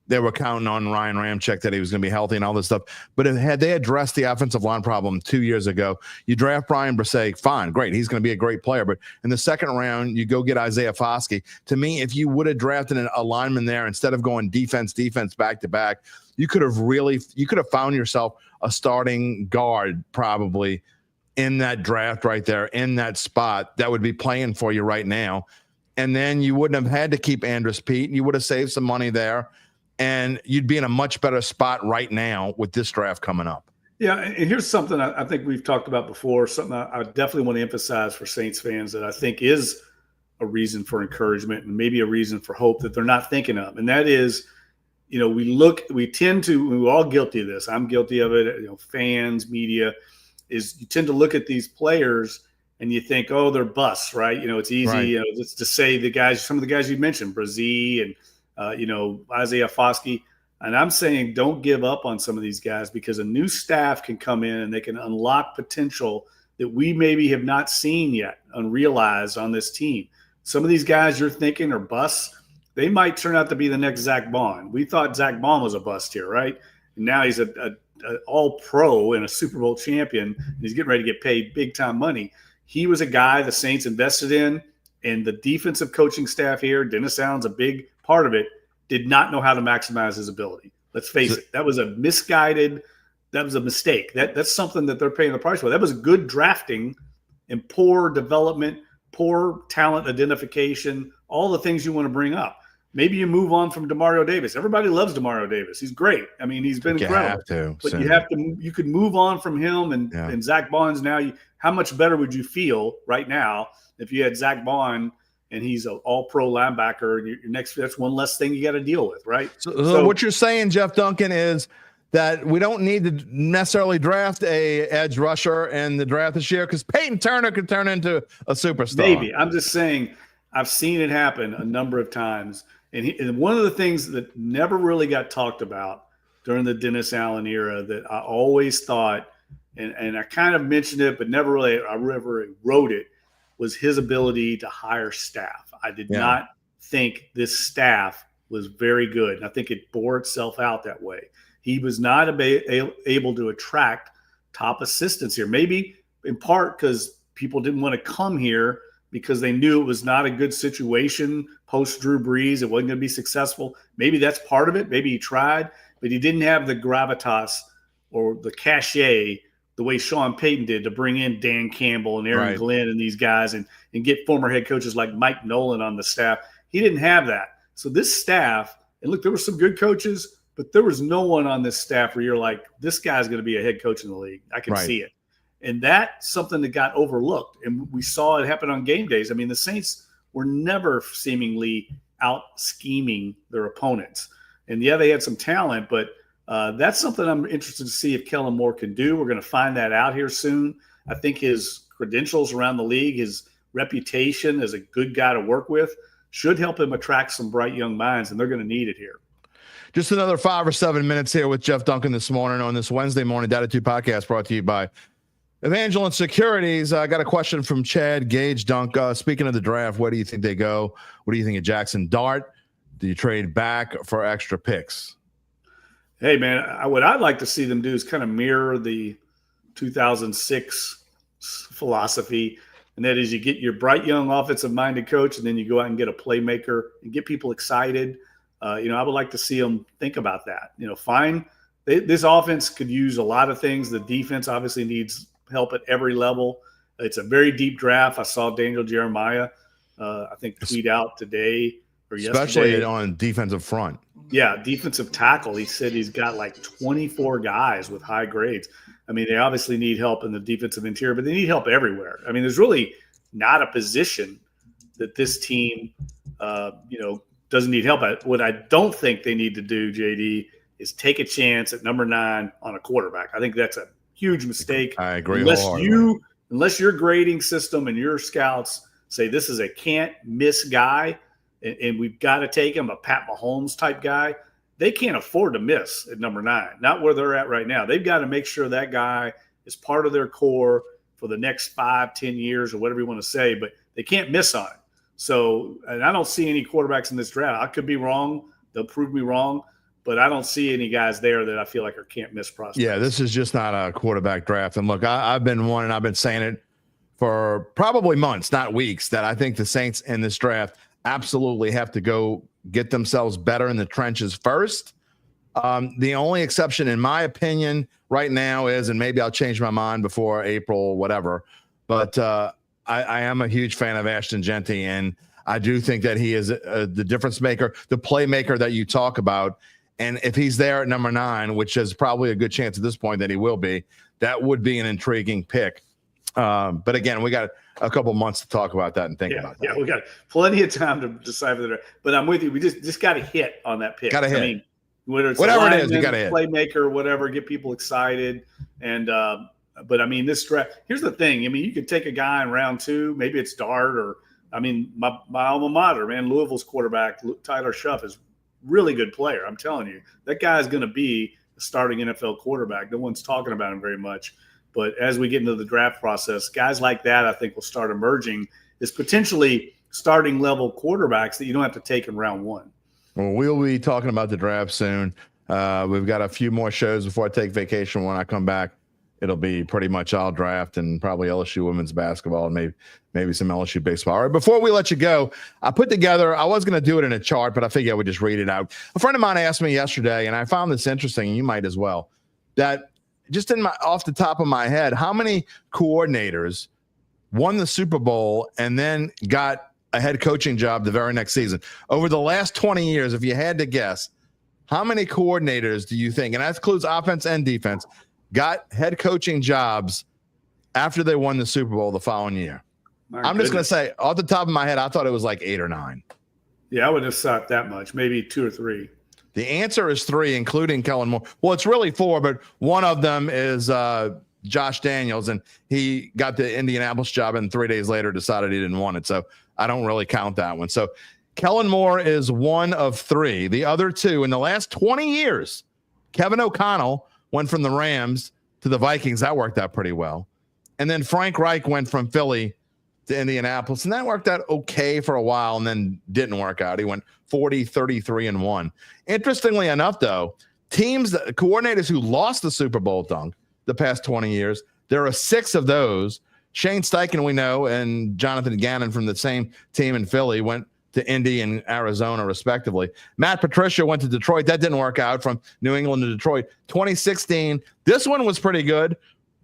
they were counting on Ryan Ramczyk that he was going to be healthy and all this stuff. But had they addressed the offensive line problem 2 years ago, you draft Brian Brisset, fine, great. He's going to be a great player. But in the second round, you go get Isaiah Foskey. To me, if you would have drafted a lineman there instead of going defense back to back, you could have found yourself a starting guard probably in that draft right there, in that spot that would be playing for you right now. And then you wouldn't have had to keep Andres Pete. You would have saved some money there, and you'd be in a much better spot right now with this draft coming up. Yeah, and here's something I think we've talked about before, something I definitely want to emphasize for Saints fans that I think is a reason for encouragement and maybe a reason for hope that they're not thinking of. And that is, we're all guilty of this. I'm guilty of it. Fans, media, is you tend to look at these players and you think, oh, they're busts, right? It's easy, just to say some of the guys you mentioned, Brazee and, Isaiah Foskey. And I'm saying don't give up on some of these guys, because a new staff can come in and they can unlock potential that we maybe have not seen yet, unrealized on this team. Some of these guys you're thinking are busts. They might turn out to be the next Zach Bond. We thought Zach Bond was a bust here, right? And now he's an all-pro and a Super Bowl champion, and he's getting ready to get paid big-time money. He was a guy the Saints invested in, and the defensive coaching staff here, Dennis Allen's a big part of it, did not know how to maximize his ability. Let's face it. That was a mistake. That's something that they're paying the price for. That was good drafting and poor development, poor talent identification, all the things you want to bring up. Maybe you move on from Demario Davis. Everybody loves Demario Davis. He's great. I mean, he's been incredible. You could move on from him and Zach Bond's now. How much better would you feel right now if you had Zach Bond and he's an all-pro linebacker, and your next, that's one less thing you got to deal with, right? So what you're saying, Jeff Duncan, is that we don't need to necessarily draft a edge rusher in the draft this year, because Peyton Turner could turn into a superstar. Maybe. I'm just saying I've seen it happen a number of times. And one of the things that never really got talked about during the Dennis Allen era that I always thought, and I kind of mentioned it, but I never wrote it, was his ability to hire staff. I did not think this staff was very good. And I think it bore itself out that way. He was not able to attract top assistants here, maybe in part because people didn't want to come here because they knew it was not a good situation post Drew Brees. It wasn't going to be successful. Maybe that's part of it. Maybe he tried, but he didn't have the gravitas or the cachet the way Sean Payton did to bring in Dan Campbell and Aaron Glenn and these guys and get former head coaches like Mike Nolan on the staff. He didn't have that. So this staff, and look, there were some good coaches, but there was no one on this staff where you're like, this guy's going to be a head coach in the league. I can see it. And that's something that got overlooked. And we saw it happen on game days. I mean, the Saints were never seemingly out scheming their opponents. And yeah, they had some talent, but that's something I'm interested to see if Kellen Moore can do. We're going to find that out here soon. I think his credentials around the league, his reputation as a good guy to work with, should help him attract some bright young minds, and they're going to need it here. Just another 5 or 7 minutes here with Jeff Duncan this morning on this Wednesday morning Dattitude podcast brought to you by Evangeline Securities. I got a question from Chad Gage Dunk. Speaking of the draft, where do you think they go? What do you think of Jackson Dart? Do you trade back for extra picks? Hey, man, what I'd like to see them do is kind of mirror the 2006 philosophy, and that is you get your bright young offensive-minded coach, and then you go out and get a playmaker and get people excited. I would like to see them think about that. This offense could use a lot of things. The defense obviously needs help at every level. It's a very deep draft. I saw Daniel Jeremiah, I think, tweet out today or yesterday. Especially on defensive front. Yeah, defensive tackle. He said he's got like 24 guys with high grades. I mean, they obviously need help in the defensive interior, but they need help everywhere. I mean, there's really not a position that this team, doesn't need help at. What I don't think they need to do, JD, is take a chance at number 9 on a quarterback. I think that's a huge mistake. I agree. Unless your grading system and your scouts say this is a can't miss guy, and we've got to take him, a Pat Mahomes type guy, they can't afford to miss at number 9, not where they're at right now. They've got to make sure that guy is part of their core for the next 5-10 years or whatever you want to say, but they can't miss on it. So, and I don't see any quarterbacks in this draft. I could be wrong. They'll prove me wrong, but I don't see any guys there that I feel like are can't miss prospects. Yeah, this is just not a quarterback draft. And look, I've been one, and I've been saying it for probably months, not weeks, that I think the Saints in this draft absolutely have to go get themselves better in the trenches first. The only exception, in my opinion, right now is, and maybe I'll change my mind before April, whatever, but I am a huge fan of Ashton Genty, and I do think that he is the difference maker, the playmaker that you talk about. And if he's there at number 9, which is probably a good chance at this point that he will be, that would be an intriguing pick. But again, we got a couple months to talk about that and think about that. Yeah, we got plenty of time to decide whether. But I'm with you. We just got to hit on that pick. Got to hit. I mean, whether it's whatever it is, you got to hit. Playmaker, whatever, get people excited. And but I mean, this draft. Here's the thing. I mean, you could take a guy in round 2. Maybe it's Dart, or I mean, my alma mater, man, Louisville's quarterback Tyler Shuff is a really good player. I'm telling you, that guy is going to be a starting NFL quarterback. No one's talking about him very much. But as we get into the draft process, guys like that, I think, will start emerging as potentially starting level quarterbacks that you don't have to take in round 1. Well, we'll be talking about the draft soon. We've got a few more shows before I take vacation. When I come back, it'll be pretty much all draft and probably LSU women's basketball and maybe some LSU baseball. All right, before we let you go, I put together, I was going to do it in a chart, but I figured I would just read it out. A friend of mine asked me yesterday, and I found this interesting, and you might as well, that just off the top of my head, how many coordinators won the Super Bowl and then got a head coaching job the very next season? Over the last 20 years, if you had to guess, how many coordinators do you think, and that includes offense and defense, got head coaching jobs after they won the Super Bowl the following year? I'm just going to say, off the top of my head, I thought it was like 8 or 9. Yeah, I would have thought that much, maybe 2 or 3. The answer is 3, including Kellen Moore. Well, it's really 4, but one of them is Josh Daniels, and he got the Indianapolis job and 3 days later decided he didn't want it. So I don't really count that one. So Kellen Moore is one of 3. The other 2 in the last 20 years, Kevin O'Connell went from the Rams to the Vikings. That worked out pretty well. And then Frank Reich went from Philly to Indianapolis, and that worked out okay for a while and then didn't work out. He went 40-33-1. Interestingly enough, though, coordinators who lost the Super Bowl, Dunk, the past 20 years, there are 6 of those. Shane Steichen, we know, and Jonathan Gannon from the same team in Philly went to Indy and Arizona, respectively. Matt Patricia went to Detroit. That didn't work out. From New England to Detroit. 2016, this one was pretty good.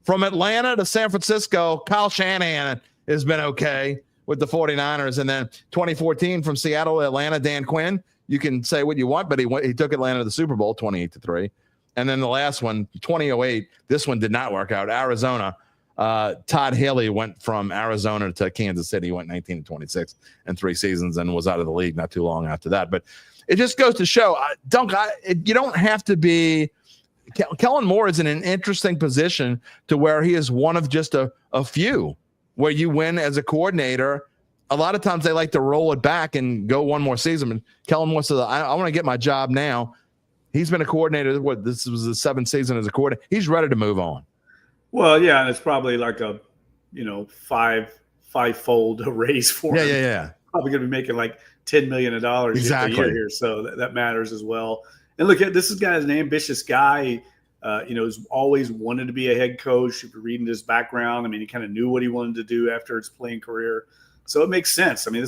From Atlanta to San Francisco, Kyle Shanahan has been okay with the 49ers. And then 2014 from Seattle to Atlanta, Dan Quinn. You can say what you want, but he took Atlanta to the Super Bowl 28-3. And then the last one, 2008, this one did not work out. Arizona, Todd Haley went from Arizona to Kansas City. He went 19-26 in 3 seasons and was out of the league not too long after that. But it just goes to show, you don't have to be – Kellen Moore is in an interesting position to where he is one of just a few where you win as a coordinator. A lot of times they like to roll it back and go one more season. And Kellen Moore says, I want to get my job now. He's been a coordinator. This was the 7th season as a coordinator. He's ready to move on. Well, yeah, and it's probably like a, five-fold raise for him. Yeah. Probably going to be making like $10 million exactly. a year here, so that matters as well. And look, this guy's an ambitious guy. He's always wanted to be a head coach. If you're reading his background, I mean, he kind of knew what he wanted to do after his playing career. So it makes sense. I mean,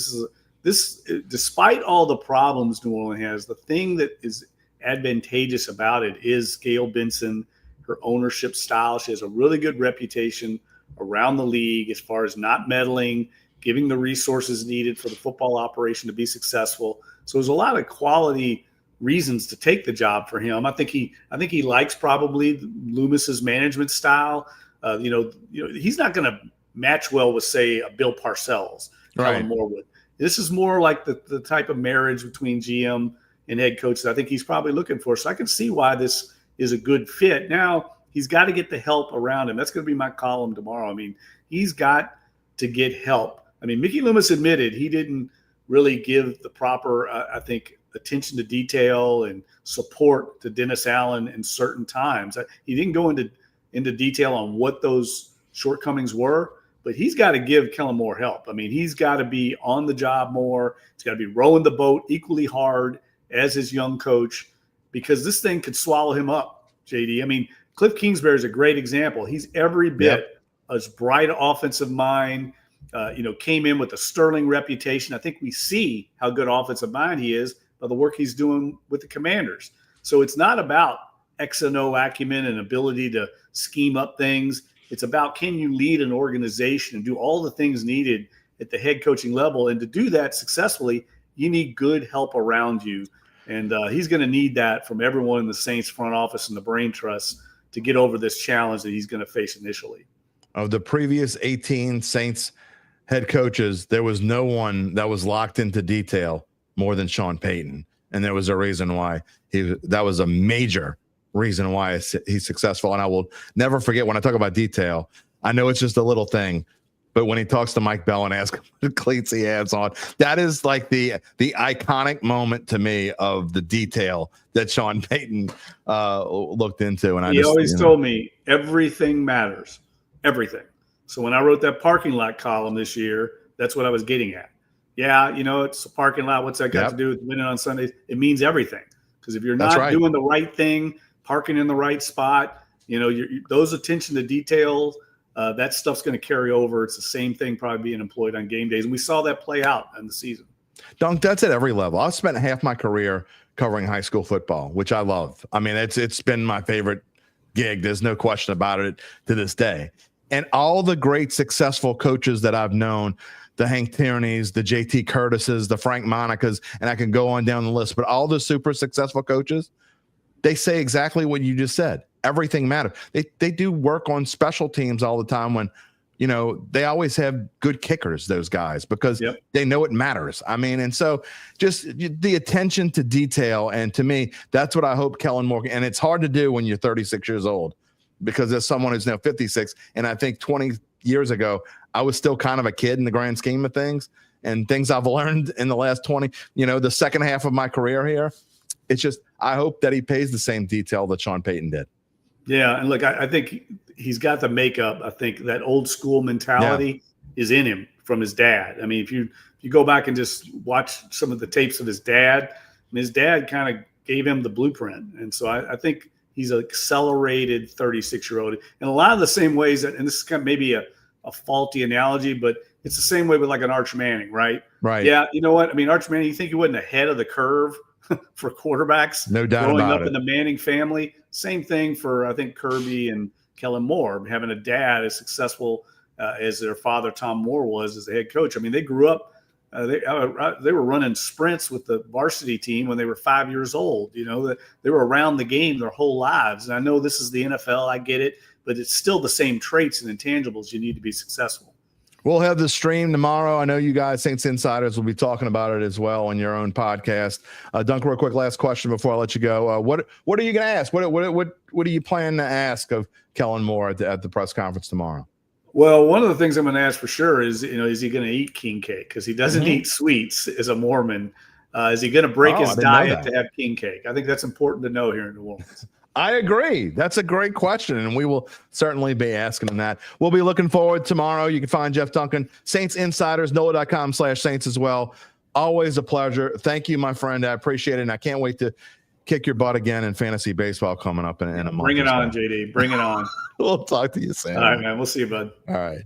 this despite all the problems New Orleans has, the thing that is advantageous about it is Gail Benson, her ownership style. She has a really good reputation around the league as far as not meddling, giving the resources needed for the football operation to be successful. So there's a lot of quality reasons to take the job for him. I think he likes probably Loomis's management style. He's not going to match well with, say, a Bill Parcells, Kellen Moore would. This is more like the type of marriage between GM and head coach that I think he's probably looking for. So I can see why this is a good fit. Now, he's got to get the help around him. That's going to be my column tomorrow. I mean, he's got to get help. I mean, Mickey Loomis admitted he didn't really give the proper, attention to detail and support to Dennis Allen in certain times. He didn't go into detail on what those shortcomings were, but he's got to give Kellen Moore help. I mean, he's got to be on the job more. He's got to be rowing the boat equally hard as his young coach, because this thing could swallow him up, JD. I mean, Cliff Kingsbury is a great example. He's every bit as bright offensive mind, came in with a sterling reputation. I think we see how good offensive mind he is by the work he's doing with the Commanders. So it's not about X and O acumen and ability to scheme up things. It's about, can you lead an organization and do all the things needed at the head coaching level? And to do that successfully, you need good help around you. And he's going to need that from everyone in the Saints front office and the brain trust to get over this challenge that he's going to face initially. Of the previous 18 Saints head coaches, there was no one that was locked into detail more than Sean Payton. And there was a reason why that was a major reason why he's successful. And I will never forget, when I talk about detail, I know it's just a little thing, but when he talks to Mike Bell and asks him what cleats he has on, that is like the iconic moment to me of the detail that Sean Payton looked into. And he always told me everything matters, everything. So when I wrote that parking lot column this year, that's what I was getting at. Yeah, it's a parking lot. What's that got to do with winning on Sundays? It means everything. Because if you're not doing the right thing, parking in the right spot, those attention to detail, that stuff's going to carry over. It's the same thing probably being employed on game days. And we saw that play out in the season. Dunk, that's at every level. I've spent half my career covering high school football, which I love. I mean, it's been my favorite gig. There's no question about it to this day. And all the great successful coaches that I've known, the Hank Tierney's, the JT Curtis's, the Frank Monica's, and I can go on down the list, but all the super successful coaches, they say exactly what you just said. Everything matters. They do work on special teams all the time when, they always have good kickers, those guys, because they know it matters. I mean, and so just the attention to detail. And to me, that's what I hope Kellen Moore, and it's hard to do when you're 36 years old, because there's someone who's now 56. And I think 20 years ago, I was still kind of a kid in the grand scheme of things, and things I've learned in the last 20, the second half of my career here. It's just, I hope that he pays the same detail that Sean Payton did. Yeah. And look, I think he's got the makeup. I think that old school mentality is in him from his dad. I mean, if you go back and just watch some of the tapes of his dad, and his dad kind of gave him the blueprint. And so I think he's an accelerated 36-year-old in a lot of the same ways that, and this is kind of maybe a faulty analogy, but it's the same way with like an Arch Manning, right? Right. Yeah. You know what? I mean, Arch Manning, you think he wasn't ahead of the curve for quarterbacks? No doubt growing about up in the Manning family. Same thing for, I think, Kirby and Kellen Moore, having a dad as successful as their father, Tom Moore, was as the head coach. I mean, they grew up, they were running sprints with the varsity team when they were 5 years old. You know, they were around the game their whole lives. And I know this is the NFL, I get it, but it's still the same traits and intangibles you need to be successful. We'll have the stream tomorrow. I know you guys, Saints Insiders, will be talking about it as well on your own podcast. Dunk, real quick, last question before I let you go. What are you going to ask? What do you plan to ask of Kellen Moore at the press conference tomorrow? Well, one of the things I'm going to ask for sure is, is he going to eat king cake? Because he doesn't eat sweets as a Mormon. Is he going to break his diet to have king cake? I think that's important to know here in New Orleans. I agree. That's a great question, and we will certainly be asking him that. We'll be looking forward tomorrow. You can find Jeff Duncan, Saints Insiders, NOLA.com/Saints as well. Always a pleasure. Thank you, my friend. I appreciate it, and I can't wait to kick your butt again in fantasy baseball coming up in a month. Bring it on, JD. Bring it on. We'll talk to you soon. All right, man. We'll see you, bud. All right.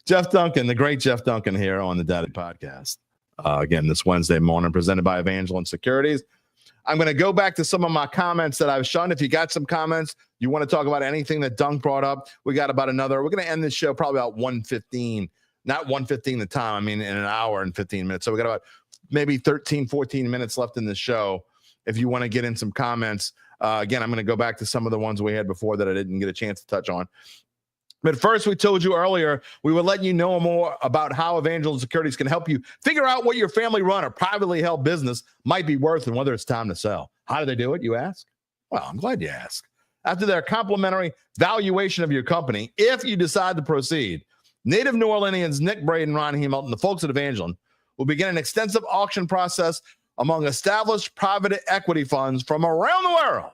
Jeff Duncan, the great Jeff Duncan here on the Dattitude podcast. Again, this Wednesday morning, presented by Evangeline Securities. I'm going to go back to some of my comments that I've shown. If you got some comments, you want to talk about anything that Dunk brought up, we got about we're going to end this show probably about 1:15, not 1:15 the time. I mean, in an hour and 15 minutes. So we got about maybe 13, 14 minutes left in the show. If you want to get in some comments, again, I'm going to go back to some of the ones we had before that I didn't get a chance to touch on. But first, we told you earlier, we will let you know more about how Evangeline Securities can help you figure out what your family-run or privately held business might be worth and whether it's time to sell. How do they do it, you ask? Well, I'm glad you asked. After their complimentary valuation of your company, if you decide to proceed, native New Orleanians Nick Braden, Ron Hamilton, the folks at Evangeline, will begin an extensive auction process among established private equity funds from around the world.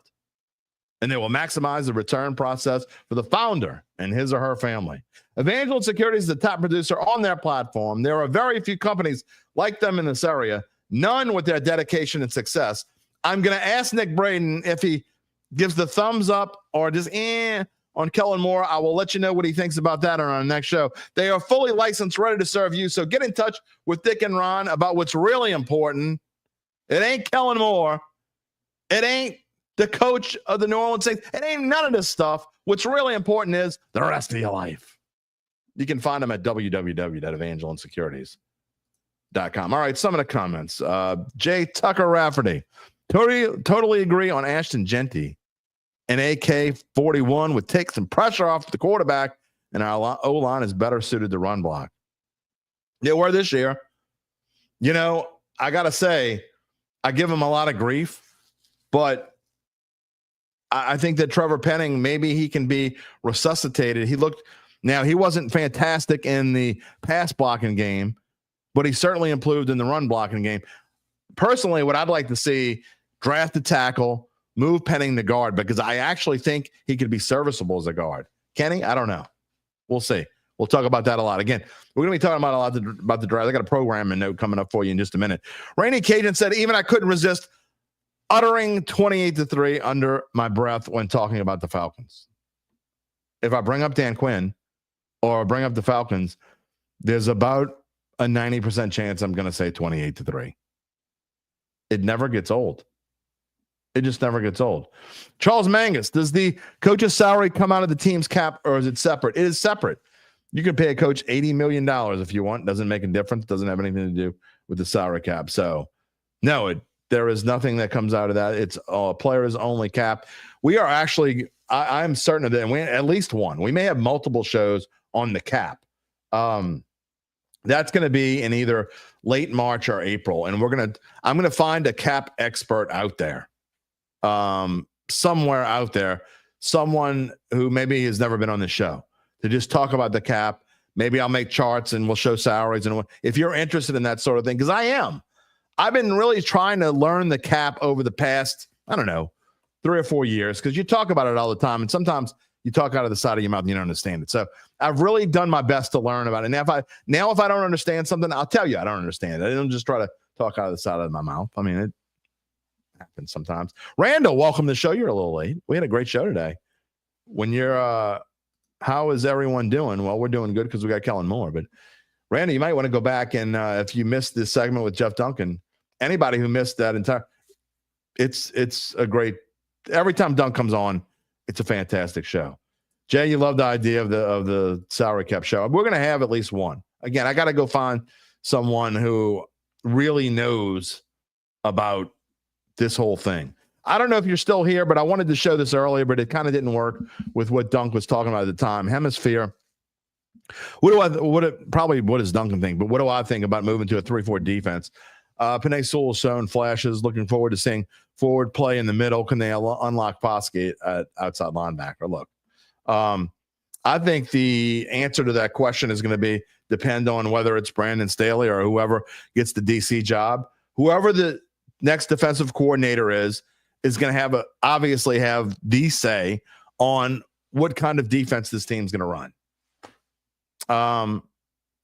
And they will maximize the return process for the founder and his or her family. Evangeline Securities is the top producer on their platform. There are very few companies like them in this area, none with their dedication and success. I'm going to ask Nick Braden if he gives the thumbs up or just on Kellen Moore. I will let you know what he thinks about that on our next show. They are fully licensed, ready to serve you. So get in touch with Dick and Ron about what's really important. It ain't Kellen Moore. It ain't the coach of the New Orleans Saints. It ain't none of this stuff. What's really important is the rest of your life. You can find them at www.evangelinesecurities.com. All right, some of the comments. Jay Tucker Rafferty. Totally agree on Ashton Genty. An AK-41 would take some pressure off the quarterback, and our O-line is better suited to run block. They were this year. You know, I got to say, I give him a lot of grief, but I think that Trevor Penning, maybe he can be resuscitated. He wasn't fantastic in the pass blocking game, but he certainly improved in the run blocking game. Personally, what I'd like to see, draft a tackle, move Penning to guard, because I actually think he could be serviceable as a guard. Can he? I don't know. We'll see. We'll talk about that a lot. Again, we're going to be talking about a lot about the draft. I got a programming note coming up for you in just a minute. Rainey Cajun said, even I couldn't resist uttering 28-3 under my breath when talking about the Falcons. If I bring up Dan Quinn or bring up the Falcons, there's about a 90% chance I'm going to say 28-3. It never gets old. It just never gets old. Charles Mangus, does the coach's salary come out of the team's cap or is it separate? It is separate. You can pay a coach $80 million if you want. Doesn't make a difference. Doesn't have anything to do with the salary cap. So, no, there is nothing that comes out of that. It's a players only cap. We are actually, I'm certain of that. And we at least one. We may have multiple shows on the cap. That's going to be in either late March or April. And I'm going to find a cap expert out there. Somewhere out there, someone who maybe has never been on the show to just talk about the cap. Maybe I'll make charts and we'll show salaries. And if you're interested in that sort of thing, because I am. I've been really trying to learn the cap over the past, 3 or 4 years, because you talk about it all the time. And sometimes you talk out of the side of your mouth and you don't understand it. So I've really done my best to learn about it. Now, if I don't understand something, I'll tell you I don't understand it. I don't just try to talk out of the side of my mouth. I mean, it happens sometimes. Randall, welcome to the show. You're a little late. We had a great show today. When you're, how is everyone doing? Well, we're doing good because we got Kellen Moore. But Randy, you might want to go back and if you missed this segment with Jeff Duncan, anybody who missed that entire, it's a great. Every time Dunk comes on, it's a fantastic show. Jay, you love the idea of the salary cap show. We're going to have at least one. Again, I got to go find someone who really knows about this whole thing. I don't know if you're still here, but I wanted to show this earlier, but it kind of didn't work with what Dunk was talking about at the time. Hemisphere. What does Duncan think? But what do I think about moving to a 3-4 defense? Panay Sewell has shown flashes. Looking forward to seeing forward play in the middle. Can they unlock Foskey at outside linebacker? Look, I think the answer to that question is going to depend on whether it's Brandon Staley or whoever gets the DC job. Whoever the next defensive coordinator is going to obviously have the say on what kind of defense this team's going to run.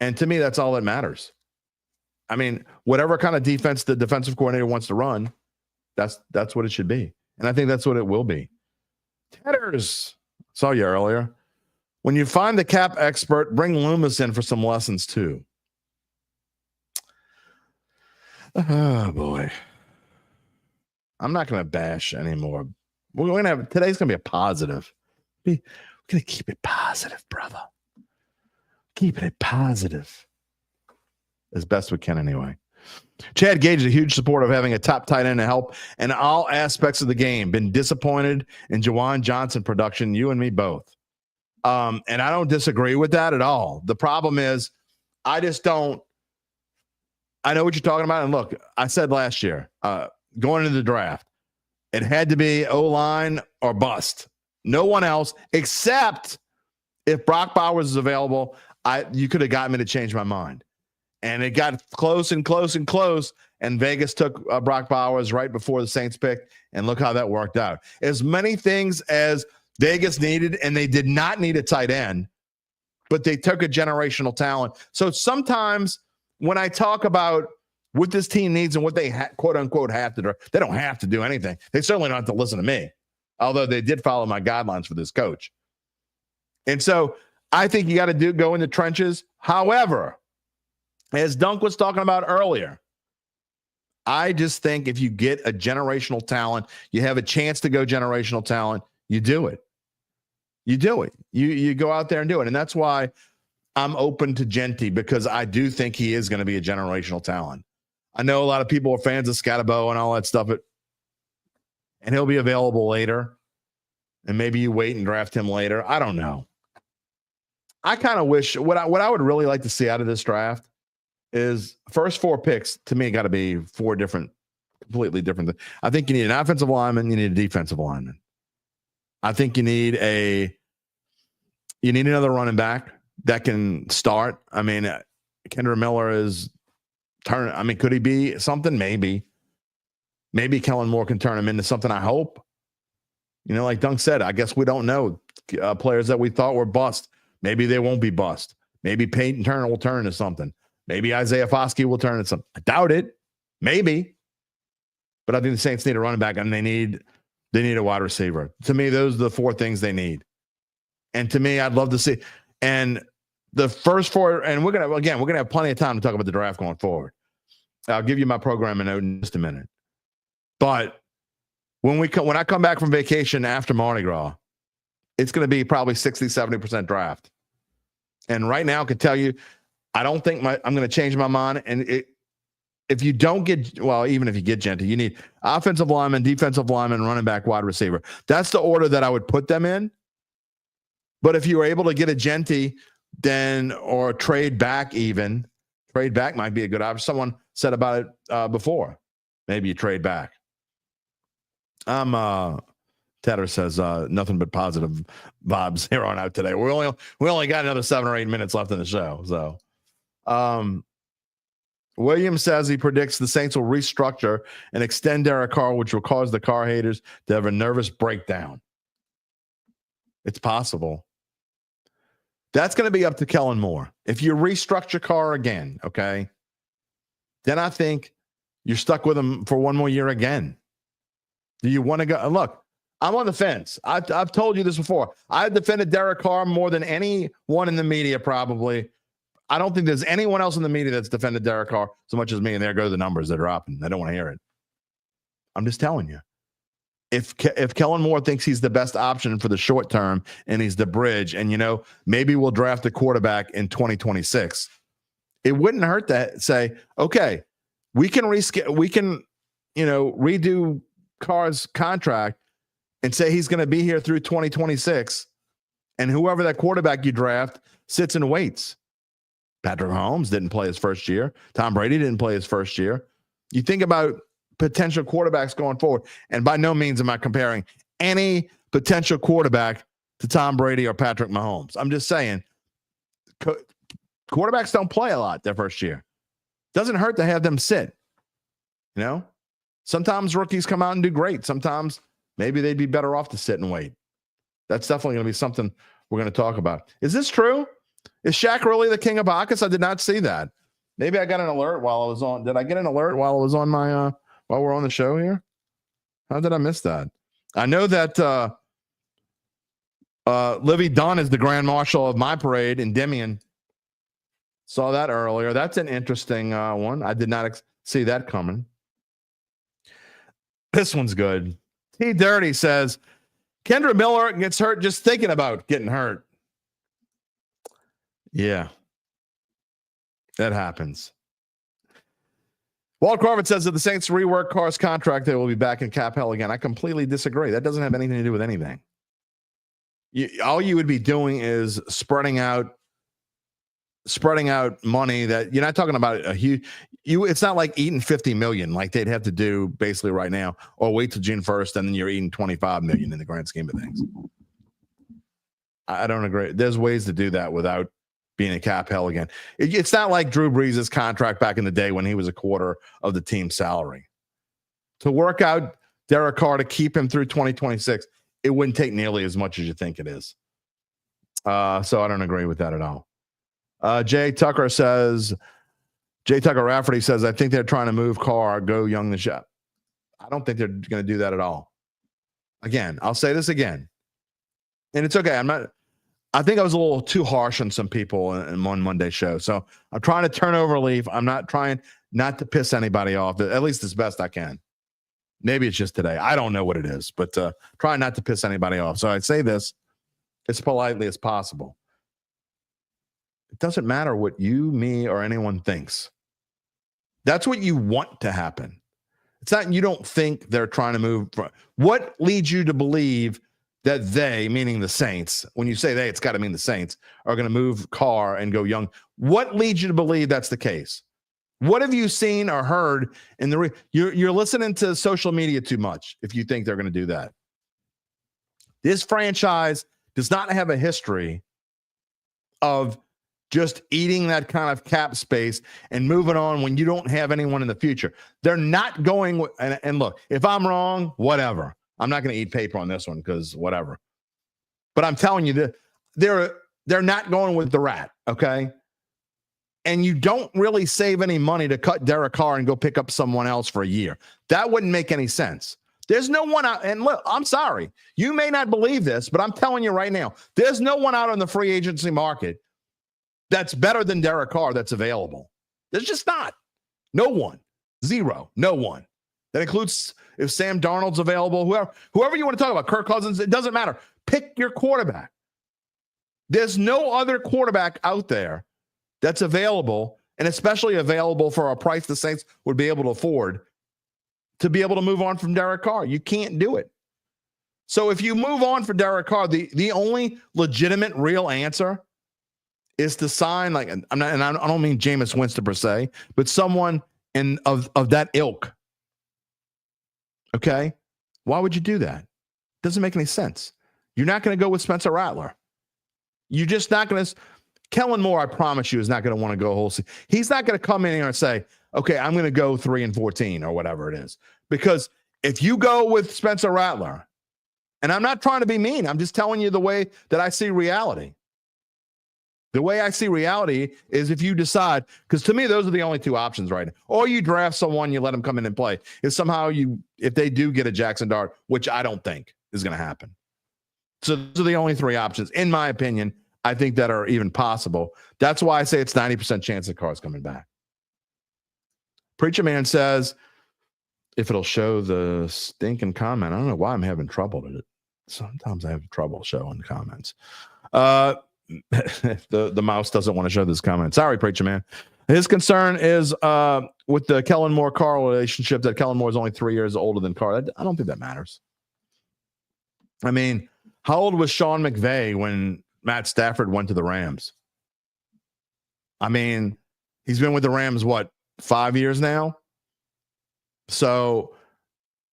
And to me, that's all that matters. I mean, whatever kind of defense the defensive coordinator wants to run, that's what it should be. And I think that's what it will be. Tedders, saw you earlier. When you find the cap expert, bring Loomis in for some lessons too. Oh boy. I'm not going to bash anymore. Today's going to be a positive. We're going to keep it positive, brother. Keep it positive. As best we can anyway. Chad Gage is a huge supporter of having a top tight end to help in all aspects of the game. Been disappointed in Jawan Johnson production, you and me both. And I don't disagree with that at all. The problem is I know what you're talking about. And look, I said last year, going into the draft, it had to be O-line or bust. No one else, except if Brock Bowers is available, you could have got me to change my mind. And it got close and close and close, and Vegas took Brock Bowers right before the Saints picked, and look how that worked out. As many things as Vegas needed, and they did not need a tight end, but they took a generational talent. So sometimes when I talk about what this team needs and what they quote unquote have to do, they don't have to do anything. They certainly don't have to listen to me, although they did follow my guidelines for this coach. And so I think you got to go in the trenches. However, as Dunk was talking about earlier, I just think if you get a generational talent, you have a chance to go generational talent, you do it. You do it. You go out there and do it. And that's why I'm open to Genty, because I do think he is going to be a generational talent. I know a lot of people are fans of Scatabo and all that stuff, and he'll be available later. And maybe you wait and draft him later. I don't know. I kind of wish what I would really like to see out of this draft is first 4 picks. To me, got to be 4 completely different. I think you need an offensive lineman. You need a defensive lineman. I think you need another running back that can start. I mean, Kendra Miller is turning. I mean, could he be something? Maybe Kellen Moore can turn him into something. I hope. Like Dunk said, I guess we don't know players that we thought were bust. Maybe they won't be bust. Maybe Peyton Turner will turn into something. Maybe Isaiah Foskey will turn into something. I doubt it. Maybe. But I think the Saints need a running back, and they need a wide receiver. To me, those are the 4 things they need. And to me, I'd love to see. And the first 4, and we're gonna have plenty of time to talk about the draft going forward. I'll give you my programming note in just a minute. But when I come back from vacation after Mardi Gras, it's going to be probably 60-70% draft. And right now, I can tell you, I don't think I'm going to change my mind. And if you don't even if you get Genty, you need offensive lineman, defensive lineman, running back, wide receiver. That's the order that I would put them in. But if you were able to get a Genty, or trade back might be a good option. Someone said about it before. Maybe you trade back. Tedder says nothing but positive vibes here on out today. We only got another 7 or 8 minutes left in the show. So, William says he predicts the Saints will restructure and extend Derek Carr, which will cause the Carr haters to have a nervous breakdown. It's possible. That's going to be up to Kellen Moore. If you restructure Carr again, okay, then I think you're stuck with him for one more year again. Do you want to go? Look, I'm on the fence. I've told you this before. I've defended Derek Carr more than anyone in the media probably. I don't think there's anyone else in the media that's defended Derek Carr so much as me, and there go the numbers that are dropping. I don't want to hear it. I'm just telling you. If Kellen Moore thinks he's the best option for the short term and he's the bridge, and, maybe we'll draft a quarterback in 2026, it wouldn't hurt to say, okay, we can redo Carr's contract and say he's going to be here through 2026, and whoever that quarterback you draft sits and waits. Patrick Mahomes didn't play his first year. Tom Brady didn't play his first year. You think about potential quarterbacks going forward, and by no means am I comparing any potential quarterback to Tom Brady or Patrick Mahomes. I'm just saying quarterbacks don't play a lot their first year. Doesn't hurt to have them sit. Sometimes rookies come out and do great. Sometimes maybe they'd be better off to sit and wait. That's definitely going to be something we're going to talk about. Is this true? Is Shaq really the king of Bacchus? I did not see that. Maybe I got an alert while I was on. Did I get an alert while I was on my while we're on the show here? How did I miss that? I know that Livy Dunn is the Grand Marshal of my parade in Endymion. Saw that earlier. That's an interesting one. I did not see that coming. This one's good. T. Dirty says, Kendra Miller gets hurt just thinking about getting hurt. Yeah. That happens. Walt Crawford says that the Saints rework Carr's contract, they will be back in cap hell again. I completely disagree. That doesn't have anything to do with anything. All you would be doing is spreading out money that you're not talking about a huge. It's not like eating $50 million like they'd have to do basically right now, or wait till June 1st and then you're eating $25 million in the grand scheme of things. I don't agree. There's ways to do that without being a cap hell again. It's not like Drew Brees' contract back in the day when he was a quarter of the team's salary. To work out Derek Carr to keep him through 2026, it wouldn't take nearly as much as you think it is. So I don't agree with that at all. Jay Tucker Rafferty says, I think they're trying to move Carr, go young the shop. I don't think they're going to do that at all. Again, I'll say this again. And it's okay. I think I was a little too harsh on some people in one Monday show. So I'm trying to turn over a leaf. I'm not trying not to piss anybody off, at least as best I can. Maybe it's just today. I don't know what it is, but try not to piss anybody off. So I'd say this as politely as possible. It doesn't matter what you, me, or anyone thinks. That's what you want to happen. It's not you don't think they're trying to move. What leads you to believe that they, meaning the Saints, when you say they, it's got to mean the Saints, are going to move Carr and go young? What leads you to believe that's the case? What have you seen or heard in the you're listening to social media too much if you think they're going to do that. This franchise does not have a history of just eating that kind of cap space and moving on when you don't have anyone in the future. They're not going and look, if I'm wrong, whatever. I'm not going to eat paper on this one because whatever. But I'm telling you that they're not going with the rat, okay? And you don't really save any money to cut Derek Carr and go pick up someone else for a year. That wouldn't make any sense. There's no one out, and look, I'm sorry. You may not believe this, but I'm telling you right now, there's no one out on the free agency market that's better than Derek Carr that's available. There's just not. No one. Zero. No one. That includes if Sam Darnold's available, whoever you want to talk about, Kirk Cousins, it doesn't matter. Pick your quarterback. There's no other quarterback out there that's available, and especially available for a price the Saints would be able to afford to be able to move on from Derek Carr. You can't do it. So if you move on for Derek Carr, the only legitimate real answer is to sign, like, I don't mean Jameis Winston per se, but someone of that ilk. Okay? Why would you do that? Doesn't make any sense. You're not going to go with Spencer Rattler. You're just not going to. Kellen Moore, I promise you, is not going to want to go whole season. He's not going to come in here and say, okay, I'm going to go 3-14 or whatever it is. Because if you go with Spencer Rattler, And I'm not trying to be mean. I'm just telling you the way that I see reality. The way I see reality is if you decide, because to me, those are the only two options right now. Or you draft someone, you let them come in and play. If somehow if they do get a Jackson Dart, which I don't think is going to happen. So those are the only three options, in my opinion, I think that are even possible. That's why I say it's 90% chance that Carr's coming back. Preacher Man says, if it'll show the stinking comment, I don't know why I'm having trouble with it. Sometimes I have trouble showing the comments. The mouse doesn't want to show this comment. Sorry, Preacher Man. His concern is with the Kellen Moore Carr relationship, that Kellen Moore is only 3 years older than Carr. I don't think that matters. I mean, how old was Sean McVay when Matt Stafford went to the Rams? I mean, he's been with the Rams, 5 years now? So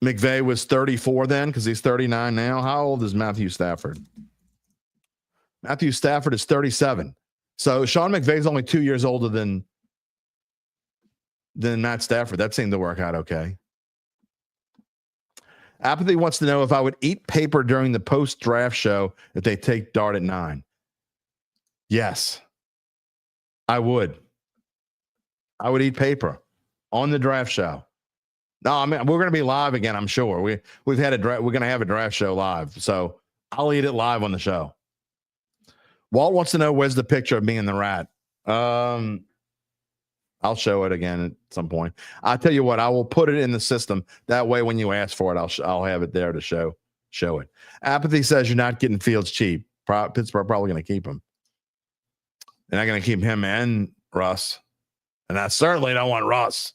McVay was 34 then because he's 39 now. How old is Matthew Stafford? Matthew Stafford is 37. So Sean McVay is only 2 years older than Matt Stafford. That seemed to work out okay. Apathy wants to know if I would eat paper during the post-draft show if they take Dart at 9. Yes, I would. I would eat paper on the draft show. No, I mean, we're going to be live again, I'm sure. We've had we're going to have a draft show live. So I'll eat it live on the show. Walt wants to know where's the picture of me and the rat. I'll show it again at some point. I'll tell you what, I will put it in the system. That way, when you ask for it, I'll have it there to show it. Apathy says you're not getting Fields cheap. Pittsburgh probably going to keep him. They're not going to keep him and Russ. And I certainly don't want Russ.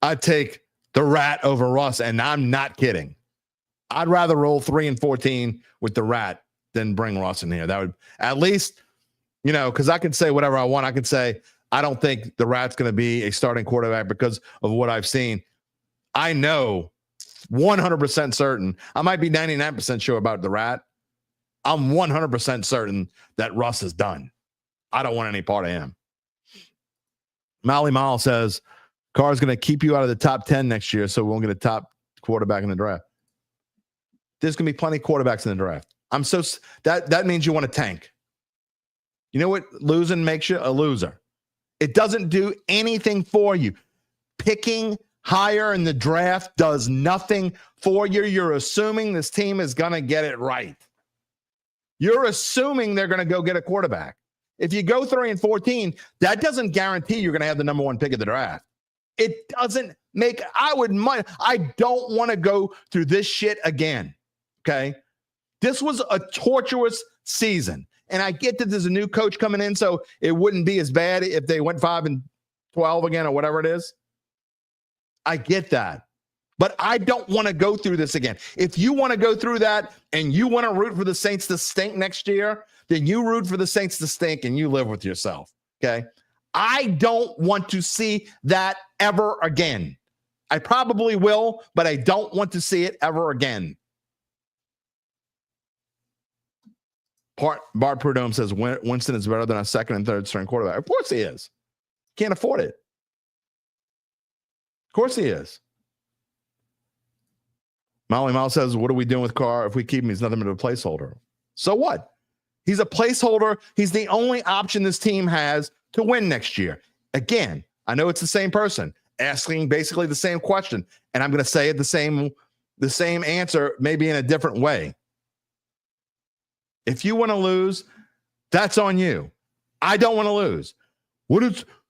I'd take the rat over Russ, and I'm not kidding. I'd rather roll 3-14 with the rat than bring Russ in here. That would at least, because I can say whatever I want. I can say, I don't think the rat's going to be a starting quarterback because of what I've seen. I know 100% certain. I might be 99% sure about the rat. I'm 100% certain that Russ is done. I don't want any part of him. Molly Mall says, Carr's going to keep you out of the top 10 next year, so we won't get a top quarterback in the draft. There's going to be plenty of quarterbacks in the draft. That means you want to tank. You know what losing makes you? A loser. It doesn't do anything for you. Picking higher in the draft does nothing for you. You're assuming this team is going to get it right. You're assuming they're going to go get a quarterback. If you go 3-14, that doesn't guarantee you're going to have the number one pick of the draft. It doesn't make, I don't want to go through this shit again. Okay. This was a torturous season. And I get that there's a new coach coming in, so it wouldn't be as bad if they went 5-12 again or whatever it is. I get that. But I don't want to go through this again. If you want to go through that and you want to root for the Saints to stink next year, then you root for the Saints to stink and you live with yourself. Okay. I don't want to see that ever again. I probably will, but I don't want to see it ever again. Bart Prudhomme says Winston is better than a second and third string quarterback. Of course he is. Can't afford it. Of course he is. Molly Miles says, what are we doing with Carr? If we keep him, he's nothing but a placeholder. So what? He's a placeholder. He's the only option this team has to win next year. Again, I know it's the same person asking basically the same question, and I'm going to say it the same answer, maybe in a different way. If you want to lose, that's on you. I don't want to lose.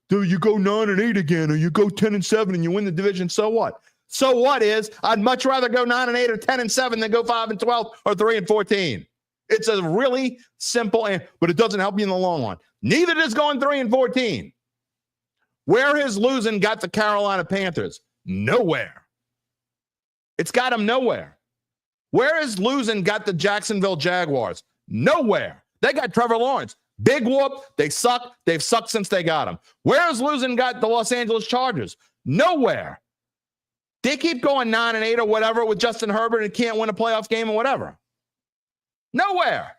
Do you go 9-8 again, or you go 10-7 and you win the division? So what? So what is I'd much rather go 9-8 or 10-7 than go 5-12 or 3-14. It's a really simple answer, but it doesn't help you in the long run. Neither does going 3-14. Where has losing got the Carolina Panthers? Nowhere. It's got them nowhere. Where has losing got the Jacksonville Jaguars? Nowhere. They got Trevor Lawrence. Big whoop. They suck. They've sucked since they got him. Where has losing got the Los Angeles Chargers? Nowhere. They keep going 9-8 or whatever with Justin Herbert and can't win a playoff game or whatever. Nowhere.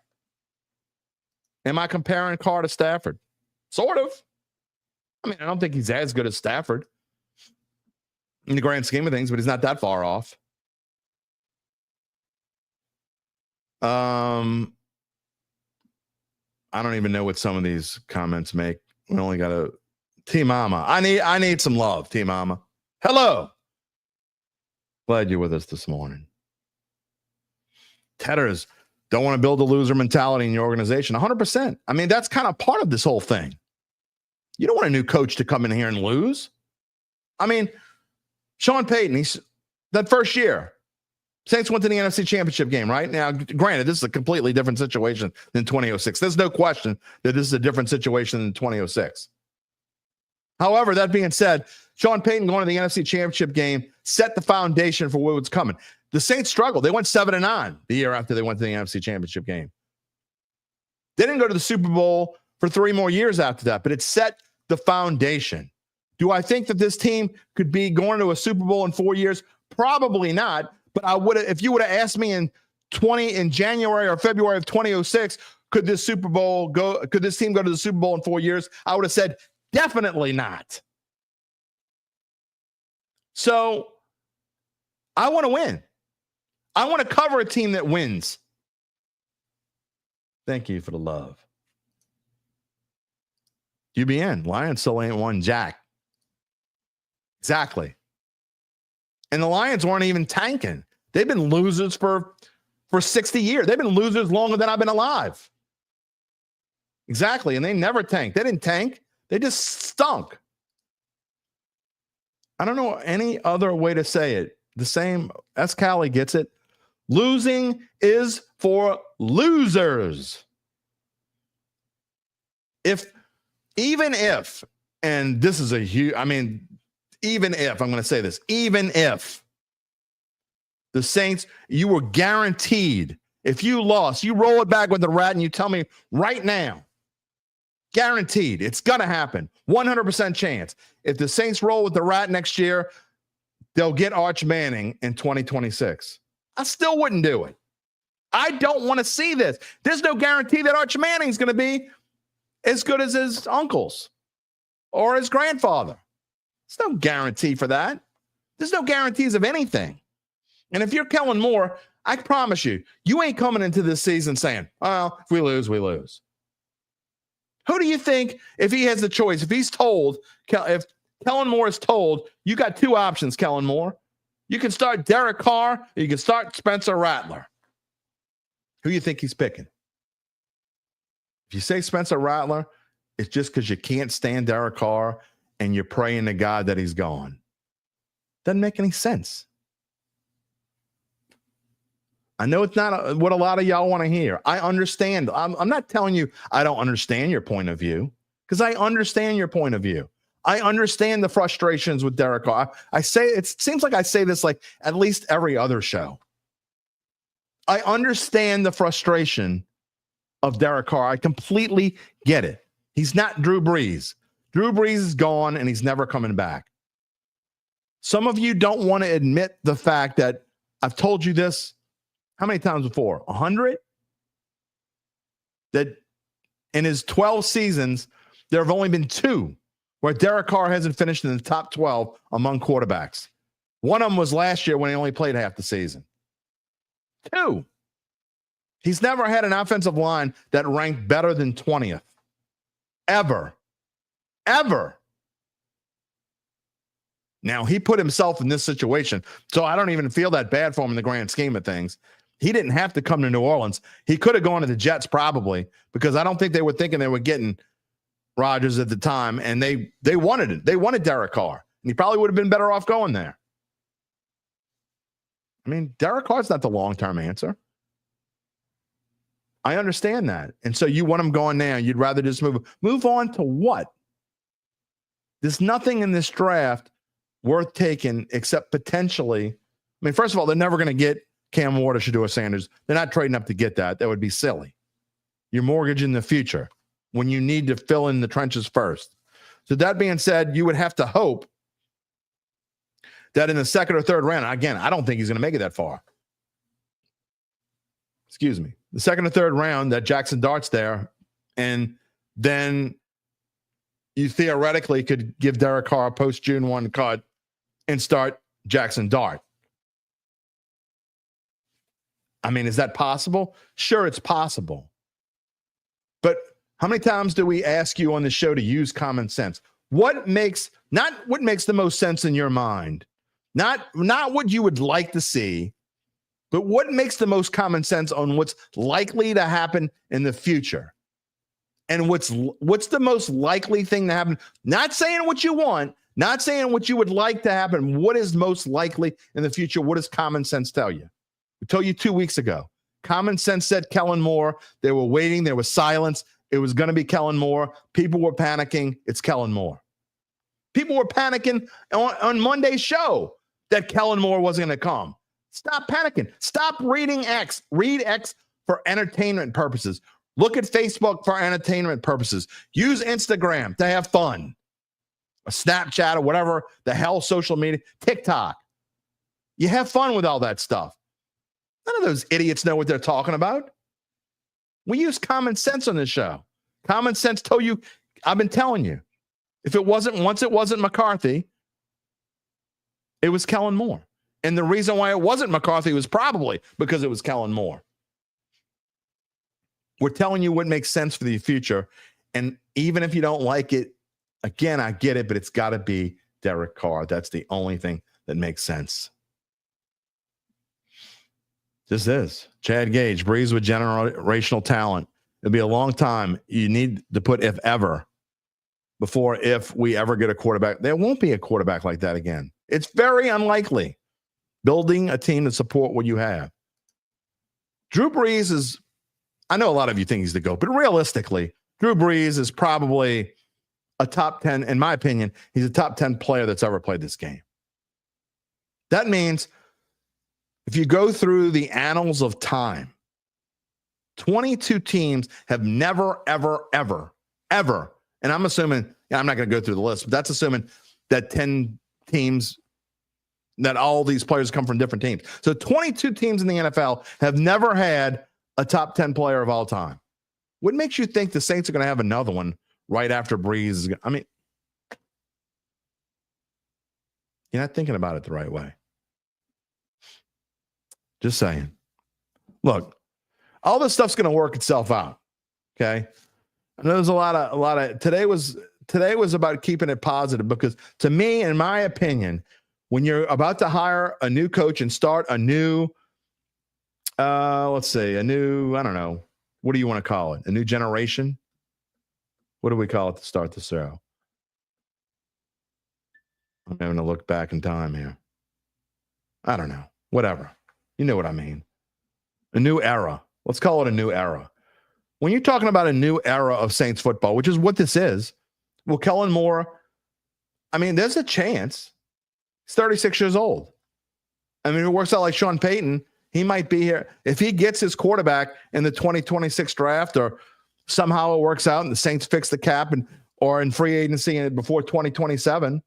Am I comparing Carr to Stafford? Sort of. I mean, I don't think he's as good as Stafford in the grand scheme of things, but he's not that far off. I don't even know what some of these comments make. We only got a T Mama. I need some love, T Mama. Hello. Glad you're with us this morning. Tedders don't want to build a loser mentality in your organization. 100%. I mean, that's kind of part of this whole thing. You don't want a new coach to come in here and lose. I mean, Sean Payton, he's that first year. Saints went to the NFC Championship game, right? Now, granted, this is a completely different situation than 2006. There's no question that this is a different situation than 2006. However, that being said, Sean Payton going to the NFC Championship game set the foundation for what was coming. The Saints struggled. They went 7-9 the year after they went to the NFC Championship game. They didn't go to the Super Bowl for 3 more years after that, but it set the foundation. Do I think that this team could be going to a Super Bowl in 4 years? Probably not. But I would have, if you would have asked me in January or February of 2006, could this team go to the Super Bowl in 4 years? I would have said definitely not. So I want to win. I want to cover a team that wins. Thank you for the love. UBN, Lions still ain't won jack. Exactly. And the Lions weren't even tanking. They've been losers for 60 years. They've been losers longer than I've been alive. Exactly. And they never tanked. They didn't tank. They just stunk. I don't know any other way to say it. The same, as Callie gets it. Losing is for losers. Even if, and this is a huge, even if, I'm going to say this, even if the Saints, you were guaranteed, if you lost, you roll it back with the rat and you tell me right now, guaranteed, it's going to happen, 100% chance. If the Saints roll with the rat next year, they'll get Arch Manning in 2026. I still wouldn't do it. I don't want to see this. There's no guarantee that Arch Manning's going to be as good as his uncles or his grandfather. There's no guarantee for that. There's no guarantees of anything. And if you're Kellen Moore, I promise you, you ain't coming into this season saying, well, if we lose, we lose. Who do you think, if he has the choice, if he's told, if Kellen Moore is told, you got 2 options, Kellen Moore. You can start Derek Carr, or you can start Spencer Rattler. Who do you think he's picking? If you say Spencer Rattler, it's just because you can't stand Derek Carr and you're praying to God that he's gone. Doesn't make any sense. I know it's not what a lot of y'all want to hear. I understand. I'm not telling you I don't understand your point of view, because I understand your point of view. I understand the frustrations with Derek Carr. I say, it seems like I say this like at least every other show. I understand the frustration of Derek Carr. I completely get it. He's not Drew Brees. Drew Brees is gone and he's never coming back. Some of you don't want to admit the fact that I've told you this how many times before? 100? That in his 12 seasons, there have only been 2 where Derek Carr hasn't finished in the top 12 among quarterbacks. One of them was last year when he only played half the season. 2. He's never had an offensive line that ranked better than 20th. Ever. Now, he put himself in this situation, so I don't even feel that bad for him in the grand scheme of things. He didn't have to come to New Orleans. He could have gone to the Jets probably, because I don't think they were thinking they were getting Rodgers at the time, and they wanted it. They wanted Derek Carr, and he probably would have been better off going there. I mean, Derek Carr's not the long-term answer. I understand that. And so you want him going now. You'd rather just move on to what? There's nothing in this draft worth taking except potentially. I mean, first of all, they're never going to get Cam Ward or Shedeur Sanders. They're not trading up to get that. That would be silly. You're mortgaging the future when you need to fill in the trenches first. So that being said, you would have to hope that in the 2nd or 3rd round, again, I don't think he's going to make it that far. Excuse me. The 2nd or 3rd round that Jackson Dart's there, and then you theoretically could give Derek Carr a post-June 1 cut and start Jackson Dart. I mean, is that possible? Sure, it's possible. But how many times do we ask you on the show to use common sense? Not what makes the most sense in your mind, not what you would like to see, but what makes the most common sense on what's likely to happen in the future. And what's the most likely thing to happen? Not saying what you want, not saying what you would like to happen. What is most likely in the future? What does common sense tell you? We told you 2 weeks ago. Common sense said Kellen Moore. They were waiting. There was silence. It was going to be Kellen Moore. People were panicking. It's Kellen Moore. People were panicking on Monday's show that Kellen Moore wasn't going to come. Stop panicking. Stop reading X. Read X for entertainment purposes. Look at Facebook for entertainment purposes. Use Instagram to have fun. A Snapchat or whatever the hell social media. TikTok. You have fun with all that stuff. None of those idiots know what they're talking about. We use common sense on this show. Common sense told you, I've been telling you, once it wasn't McCarthy, it was Kellen Moore. And the reason why it wasn't McCarthy was probably because it was Kellen Moore. We're telling you what makes sense for the future. And even if you don't like it, again, I get it, but it's got to be Derek Carr. That's the only thing that makes sense. This is Chad Gage, Breeze with generational talent. It'll be a long time. You need to put if ever before if we ever get a quarterback. There won't be a quarterback like that again. It's very unlikely. Building a team to support what you have. Drew Brees is, I know a lot of you think he's the GOAT, but realistically, Drew Brees is probably a top 10, in my opinion, he's a top 10 player that's ever played this game. That means if you go through the annals of time, 22 teams have never, ever, ever, ever, and I'm assuming, I'm not going to go through the list, but that's assuming that 10 teams, that all these players come from different teams. So 22 teams in the NFL have never had a top 10 player of all time. What makes you think the Saints are going to have another one right after Breeze? I mean, you're not thinking about it the right way. Just saying. Look, all this stuff's going to work itself out. Okay. I know there's a lot of today was about keeping it positive because to me, in my opinion, when you're about to hire a new coach and start a new, I don't know, what do you want to call it? A new generation? What do we call it to start the show? I'm having to look back in time here. I don't know. Whatever. You know what I mean. A new era. Let's call it a new era. When you're talking about a new era of Saints football, which is what this is, well, Kellen Moore, I mean, there's a chance. He's 36 years old. I mean, it works out like Sean Payton. He might be here. If he gets his quarterback in the 2026 draft or somehow it works out and the Saints fix the cap or in free agency before 2027,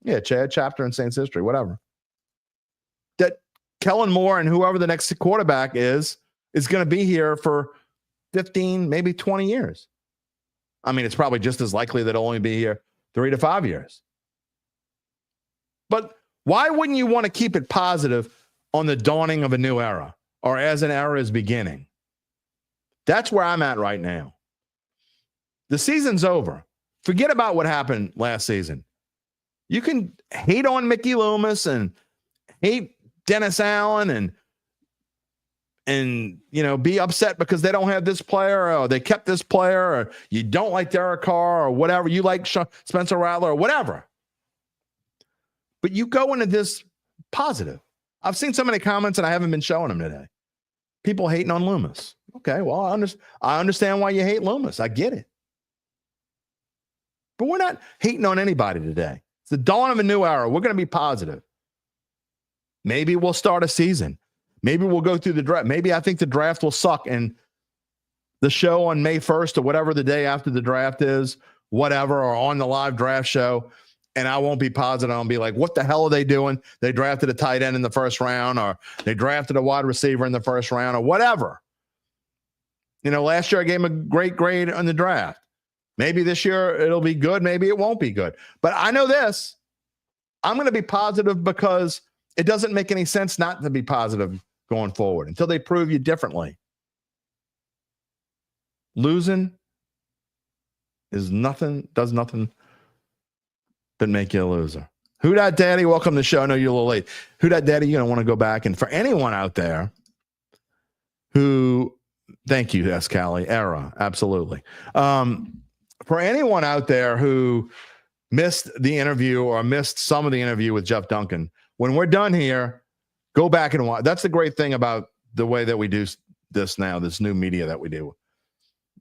yeah, Chad, chapter in Saints history, whatever. That Kellen Moore and whoever the next quarterback is going to be here for 15, maybe 20 years. I mean, it's probably just as likely that it'll only be here 3 to 5 years. But why wouldn't you want to keep it positive on the dawning of a new era or as an era is beginning? That's where I'm at right now. The season's over. Forget about what happened last season. You can hate on Mickey Loomis and hate Dennis Allen and be upset because they don't have this player or they kept this player or you don't like Derek Carr or whatever. You like Spencer Rattler or whatever. But you go into this positive. I've seen so many comments and I haven't been showing them today. People hating on Loomis. Okay, well, I understand why you hate Loomis. I get it. But we're not hating on anybody today. It's the dawn of a new era. We're going to be positive. Maybe we'll start a season. Maybe we'll go through the draft. Maybe I think the draft will suck and the show on May 1st or whatever the day after the draft is, whatever, or on the live draft show, and I won't be positive. I'll be like, what the hell are they doing? They drafted a tight end in the first round, or they drafted a wide receiver in the first round, or whatever. Last year I gave him a great grade on the draft. Maybe this year it'll be good. Maybe it won't be good. But I know this. I'm going to be positive because it doesn't make any sense not to be positive going forward until they prove you differently. Losing does nothing but make you a loser. Who Dat Daddy? Welcome to the show. I know you're a little late. Who Dat Daddy? You're going to want to go back. And for anyone out there who, thank you, S. Callie, era, absolutely. For anyone out there who missed the interview or missed some of the interview with Jeff Duncan, when we're done here, go back and watch. That's the great thing about the way that we do this now, this new media that we do.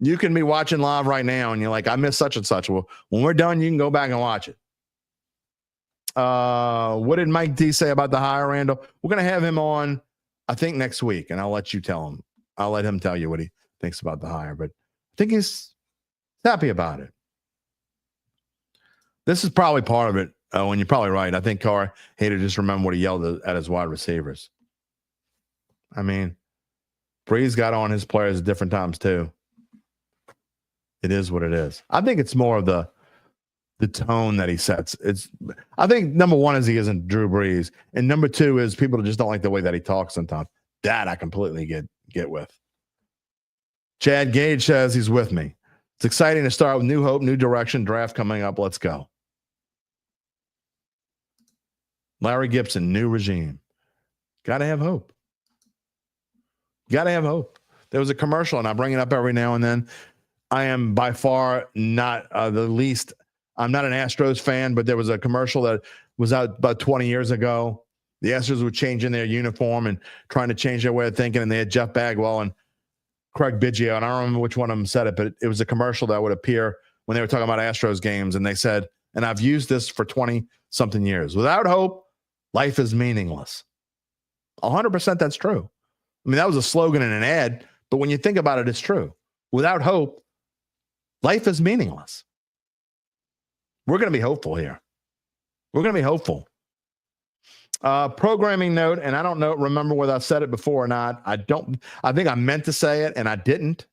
You can be watching live right now and you're like, I missed such and such. Well, when we're done, you can go back and watch it. What did Mike D say about the hire, Randall? We're going to have him on, I think, next week, and I'll let you tell him. I'll let him tell you what he thinks about the hire, but I think he's happy about it. This is probably part of it. Oh, and you're probably right. I think Carr hated to just remember what he yelled at his wide receivers. I mean, Breeze got on his players at different times too. It is what it is. I think it's more of the tone that he sets. I think number one is he isn't Drew Brees, and number two is people just don't like the way that he talks sometimes. That I completely get with. Chad Gage says he's with me. It's exciting to start with new hope, new direction, draft coming up. Let's go. Larry Gibson, new regime. Got to have hope. Got to have hope. There was a commercial, and I bring it up every now and then. I am by far not the least. I'm not an Astros fan, but there was a commercial that was out about 20 years ago. The Astros were changing their uniform and trying to change their way of thinking, and they had Jeff Bagwell and Craig Biggio, and I don't remember which one of them said it, but it was a commercial that would appear when they were talking about Astros games, and they said, and I've used this for 20-something years, without hope, life is meaningless. 100% that's true. I mean, that was a slogan in an ad, but when you think about it, it's true. Without hope, life is meaningless. We're going to be hopeful here. We're going to be hopeful. Programming note, and I don't remember whether I said it before or not. I think I meant to say it and I didn't.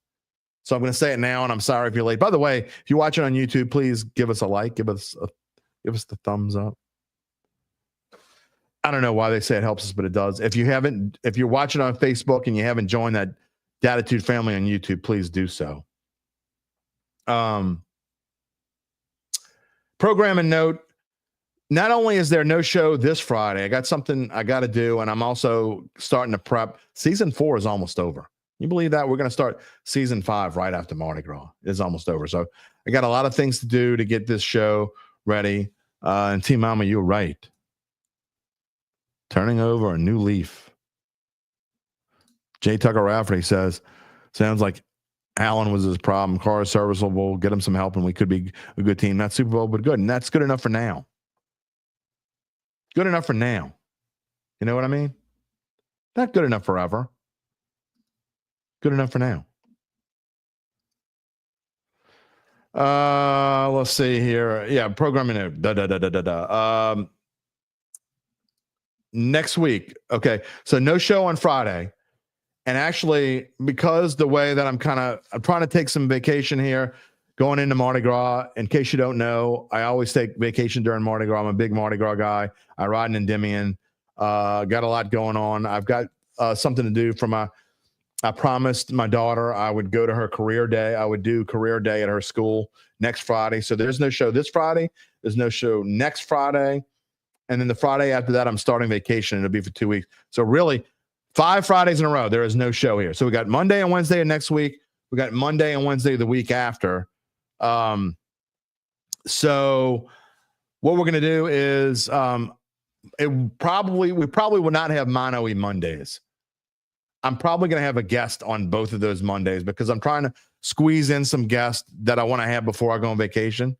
So I'm going to say it now, and I'm sorry if you're late. By the way, if you watch it on YouTube, please give us a like, give us the thumbs up. I don't know why they say it helps us, but it does. If you're watching on Facebook and you haven't joined that Dattitude family on YouTube, please do so. Programming note, not only is there no show this Friday, I got something I got to do, and I'm also starting to prep. Season 4 is almost over. You believe that? We're going to start season 5 right after Mardi Gras. It's almost over. So I got a lot of things to do to get this show ready. And Team Mama, you're right. Turning over a new leaf. Jay Tucker Rafferty says, sounds like Allen was his problem. Carr is serviceable. Get him some help, and we could be a good team. Not Super Bowl, but good. And that's good enough for now. Good enough for now. You know what I mean? Not good enough forever. Good enough for now. Let's see here. Yeah, programming note. Next week. Okay. So no show on Friday. And actually, because the way that I'm trying to take some vacation here, going into Mardi Gras. In case you don't know, I always take vacation during Mardi Gras. I'm a big Mardi Gras guy. I ride in Endymion. Got a lot going on. I've got something to do for I promised my daughter I would go to her career day. I would do career day at her school next Friday. So there's no show this Friday. There's no show next Friday. And then the Friday after that, I'm starting vacation. It'll be for 2 weeks. So really, 5 Fridays in a row, there is no show here. So we got Monday and Wednesday of next week. We got Monday and Wednesday the week after. So what we're going to do is we probably will not have Mono-y Mondays. I'm probably going to have a guest on both of those Mondays because I'm trying to squeeze in some guests that I want to have before I go on vacation.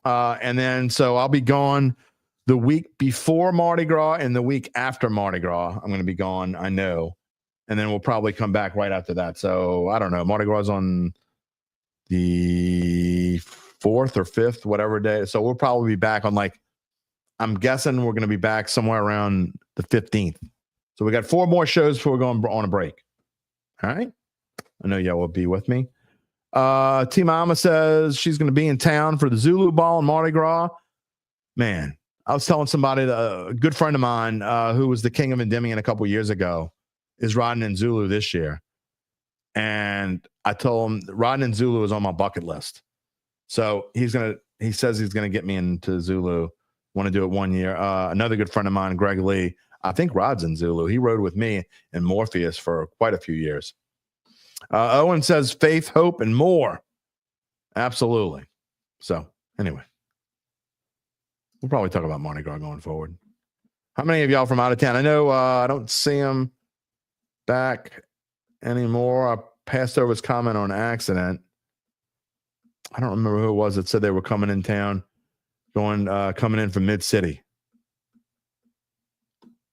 And then, so I'll be gone the week before Mardi Gras and the week after Mardi Gras. I'm going to be gone, I know. And then we'll probably come back right after that. So I don't know. Mardi Gras is on the 4th or 5th, whatever day. So we'll probably be back on I'm guessing we're going to be back somewhere around the 15th. So we got 4 more shows before we're going on a break. All right. I know y'all will be with me. Team Mama says she's going to be in town for the Zulu Ball and Mardi Gras. Man, I was telling somebody, a good friend of mine who was the king of Endymion a couple years ago is riding in Zulu this year. And I told him riding in Zulu is on my bucket list. So he says he's going to get me into Zulu. Want to do it 1 year. Another good friend of mine, Greg Lee, I think rides in Zulu. He rode with me in Morpheus for quite a few years. Owen says faith, hope, and more. Absolutely. So anyway, we'll probably talk about Mardi Gras going forward. How many of y'all from out of town? I know I don't see him back anymore. I passed over his comment on accident. I don't remember who it was that said they were coming in town, coming in from Mid-City,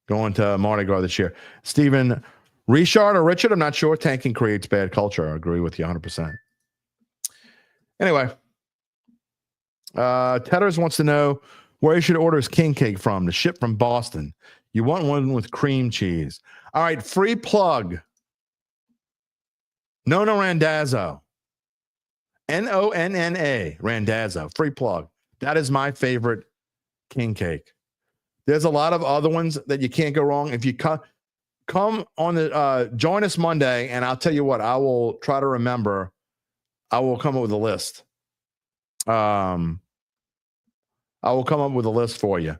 going to Mardi Gras this year. Stephen Richard or Richard, I'm not sure. Tanking creates bad culture. I agree with you 100%. Anyway, Tedders wants to know where he should order his king cake from to ship from Boston. You want one with cream cheese. All right, free plug. Nona Randazzo. Nonna Randazzo. Free plug. That is my favorite king cake. There's a lot of other ones that you can't go wrong. If you come on the join us Monday, and I'll tell you what, I will try to remember. I will come up with a list. I will come up with a list for you.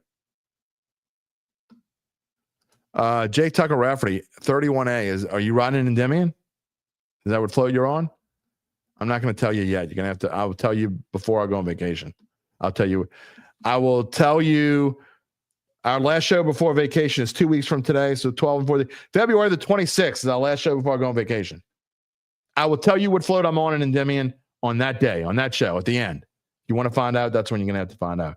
Jay Tucker Rafferty, 31A. Are you riding in Endymion? Is that what float you're on? I'm not going to tell you yet. You're going to have to. I will tell you before I go on vacation. I'll tell you. I will tell you. Our last show before vacation is 2 weeks from today. So 12 and 14. February the 26th is our last show before I go on vacation. I will tell you what float I'm on in Endymion on that day, on that show at the end. If you want to find out, that's when you're going to have to find out.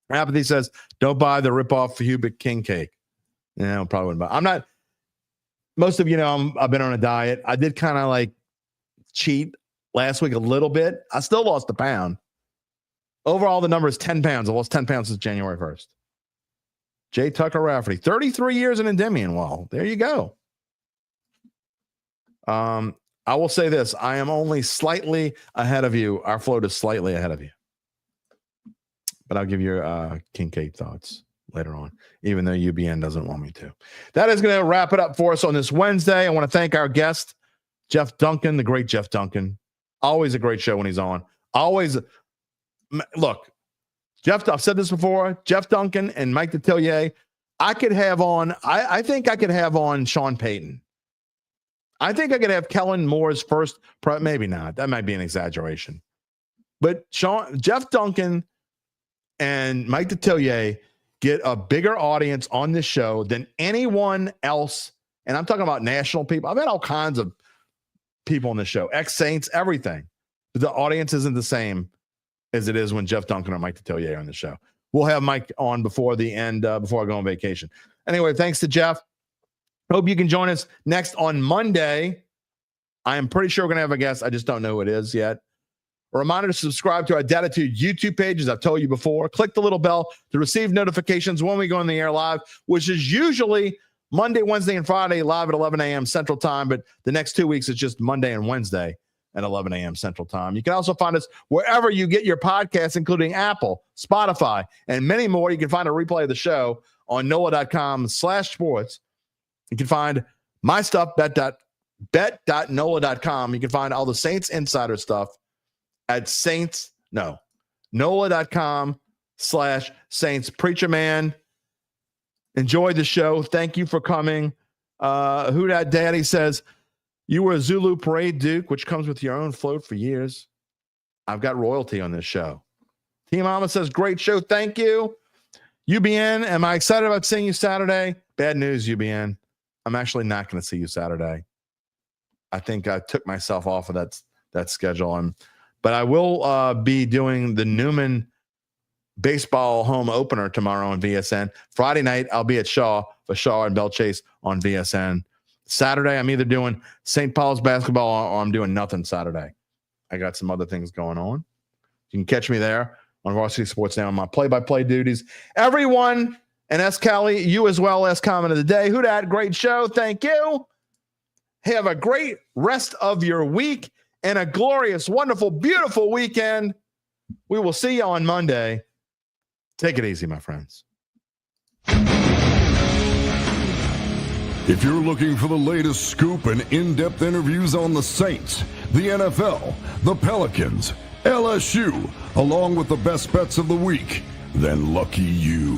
Apathy says, don't buy the ripoff Hubic King cake. Yeah, probably wouldn't buy. I'm not. Most of you know I've been on a diet. I did kind of like cheat last week a little bit. I still lost a pound. Overall, the number is 10 pounds. I lost 10 pounds since January 1st. Jay Tucker Rafferty, 33 years in Endymion. Well, there you go. I will say this. I am only slightly ahead of you. Our float is slightly ahead of you. But I'll give your king cake thoughts later on, even though UBN doesn't want me to. That is going to wrap it up for us on this Wednesday. I want to thank our guest, Jeff Duncan, the great Jeff Duncan. Always a great show when he's on. Always, look, Jeff, I've said this before, Jeff Duncan and Mike Detillier, I could have on, I think I could have on Sean Payton. I think I could have Kellen Moore's first, maybe not. That might be an exaggeration. But Jeff Duncan and Mike Detillier get a bigger audience on this show than anyone else. And I'm talking about national people. I've had all kinds of people on the show, ex-Saints, everything. But the audience isn't the same as it is when Jeff Duncan or Mike Detillier are on the show. We'll have Mike on before the end, before I go on vacation. Anyway, thanks to Jeff. Hope you can join us next on Monday. I am pretty sure we're going to have a guest. I just don't know who it is yet. A reminder to subscribe to our Dattitude YouTube page, as I've told you before. Click the little bell to receive notifications when we go on the air live, which is usually Monday, Wednesday, and Friday live at 11 a.m. Central Time. But the next 2 weeks, it's just Monday and Wednesday at 11 a.m. Central Time. You can also find us wherever you get your podcasts, including Apple, Spotify, and many more. You can find a replay of the show on NOLA.com/sports. You can find my stuff, bet.nola.com. You can find all the Saints Insider stuff at NOLA.com/Saints. Preacher Man, enjoy the show. Thank you for coming. Who Dat Daddy says, you were a Zulu Parade Duke, which comes with your own float for years. I've got royalty on this show. Team Mama says, great show. Thank you. UBN, am I excited about seeing you Saturday? Bad news, UBN. I'm actually not going to see you Saturday. I think I took myself off of that schedule. But I will be doing the Newman baseball home opener tomorrow on VSN. Friday night, I'll be at Shaw for Shaw and Bell Chase on VSN. Saturday, I'm either doing St. Paul's basketball or I'm doing nothing Saturday. I got some other things going on. You can catch me there on Varsity Sports Now on my play-by-play duties. Everyone, and S. Kelly, you as well, last comment of the day. Who dat? Great show. Thank you. Have a great rest of your week and a glorious, wonderful, beautiful weekend. We will see you on Monday. Take it easy, my friends. If you're looking for the latest scoop and in-depth interviews on the Saints, the NFL, the Pelicans, LSU, along with the best bets of the week, then lucky you.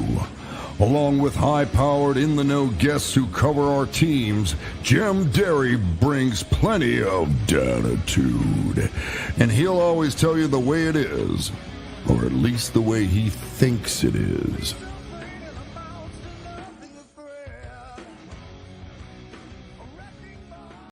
Along with high-powered, in-the-know guests who cover our teams, Jim Derry brings plenty of Dattitude. And he'll always tell you the way it is, or at least the way he thinks it is.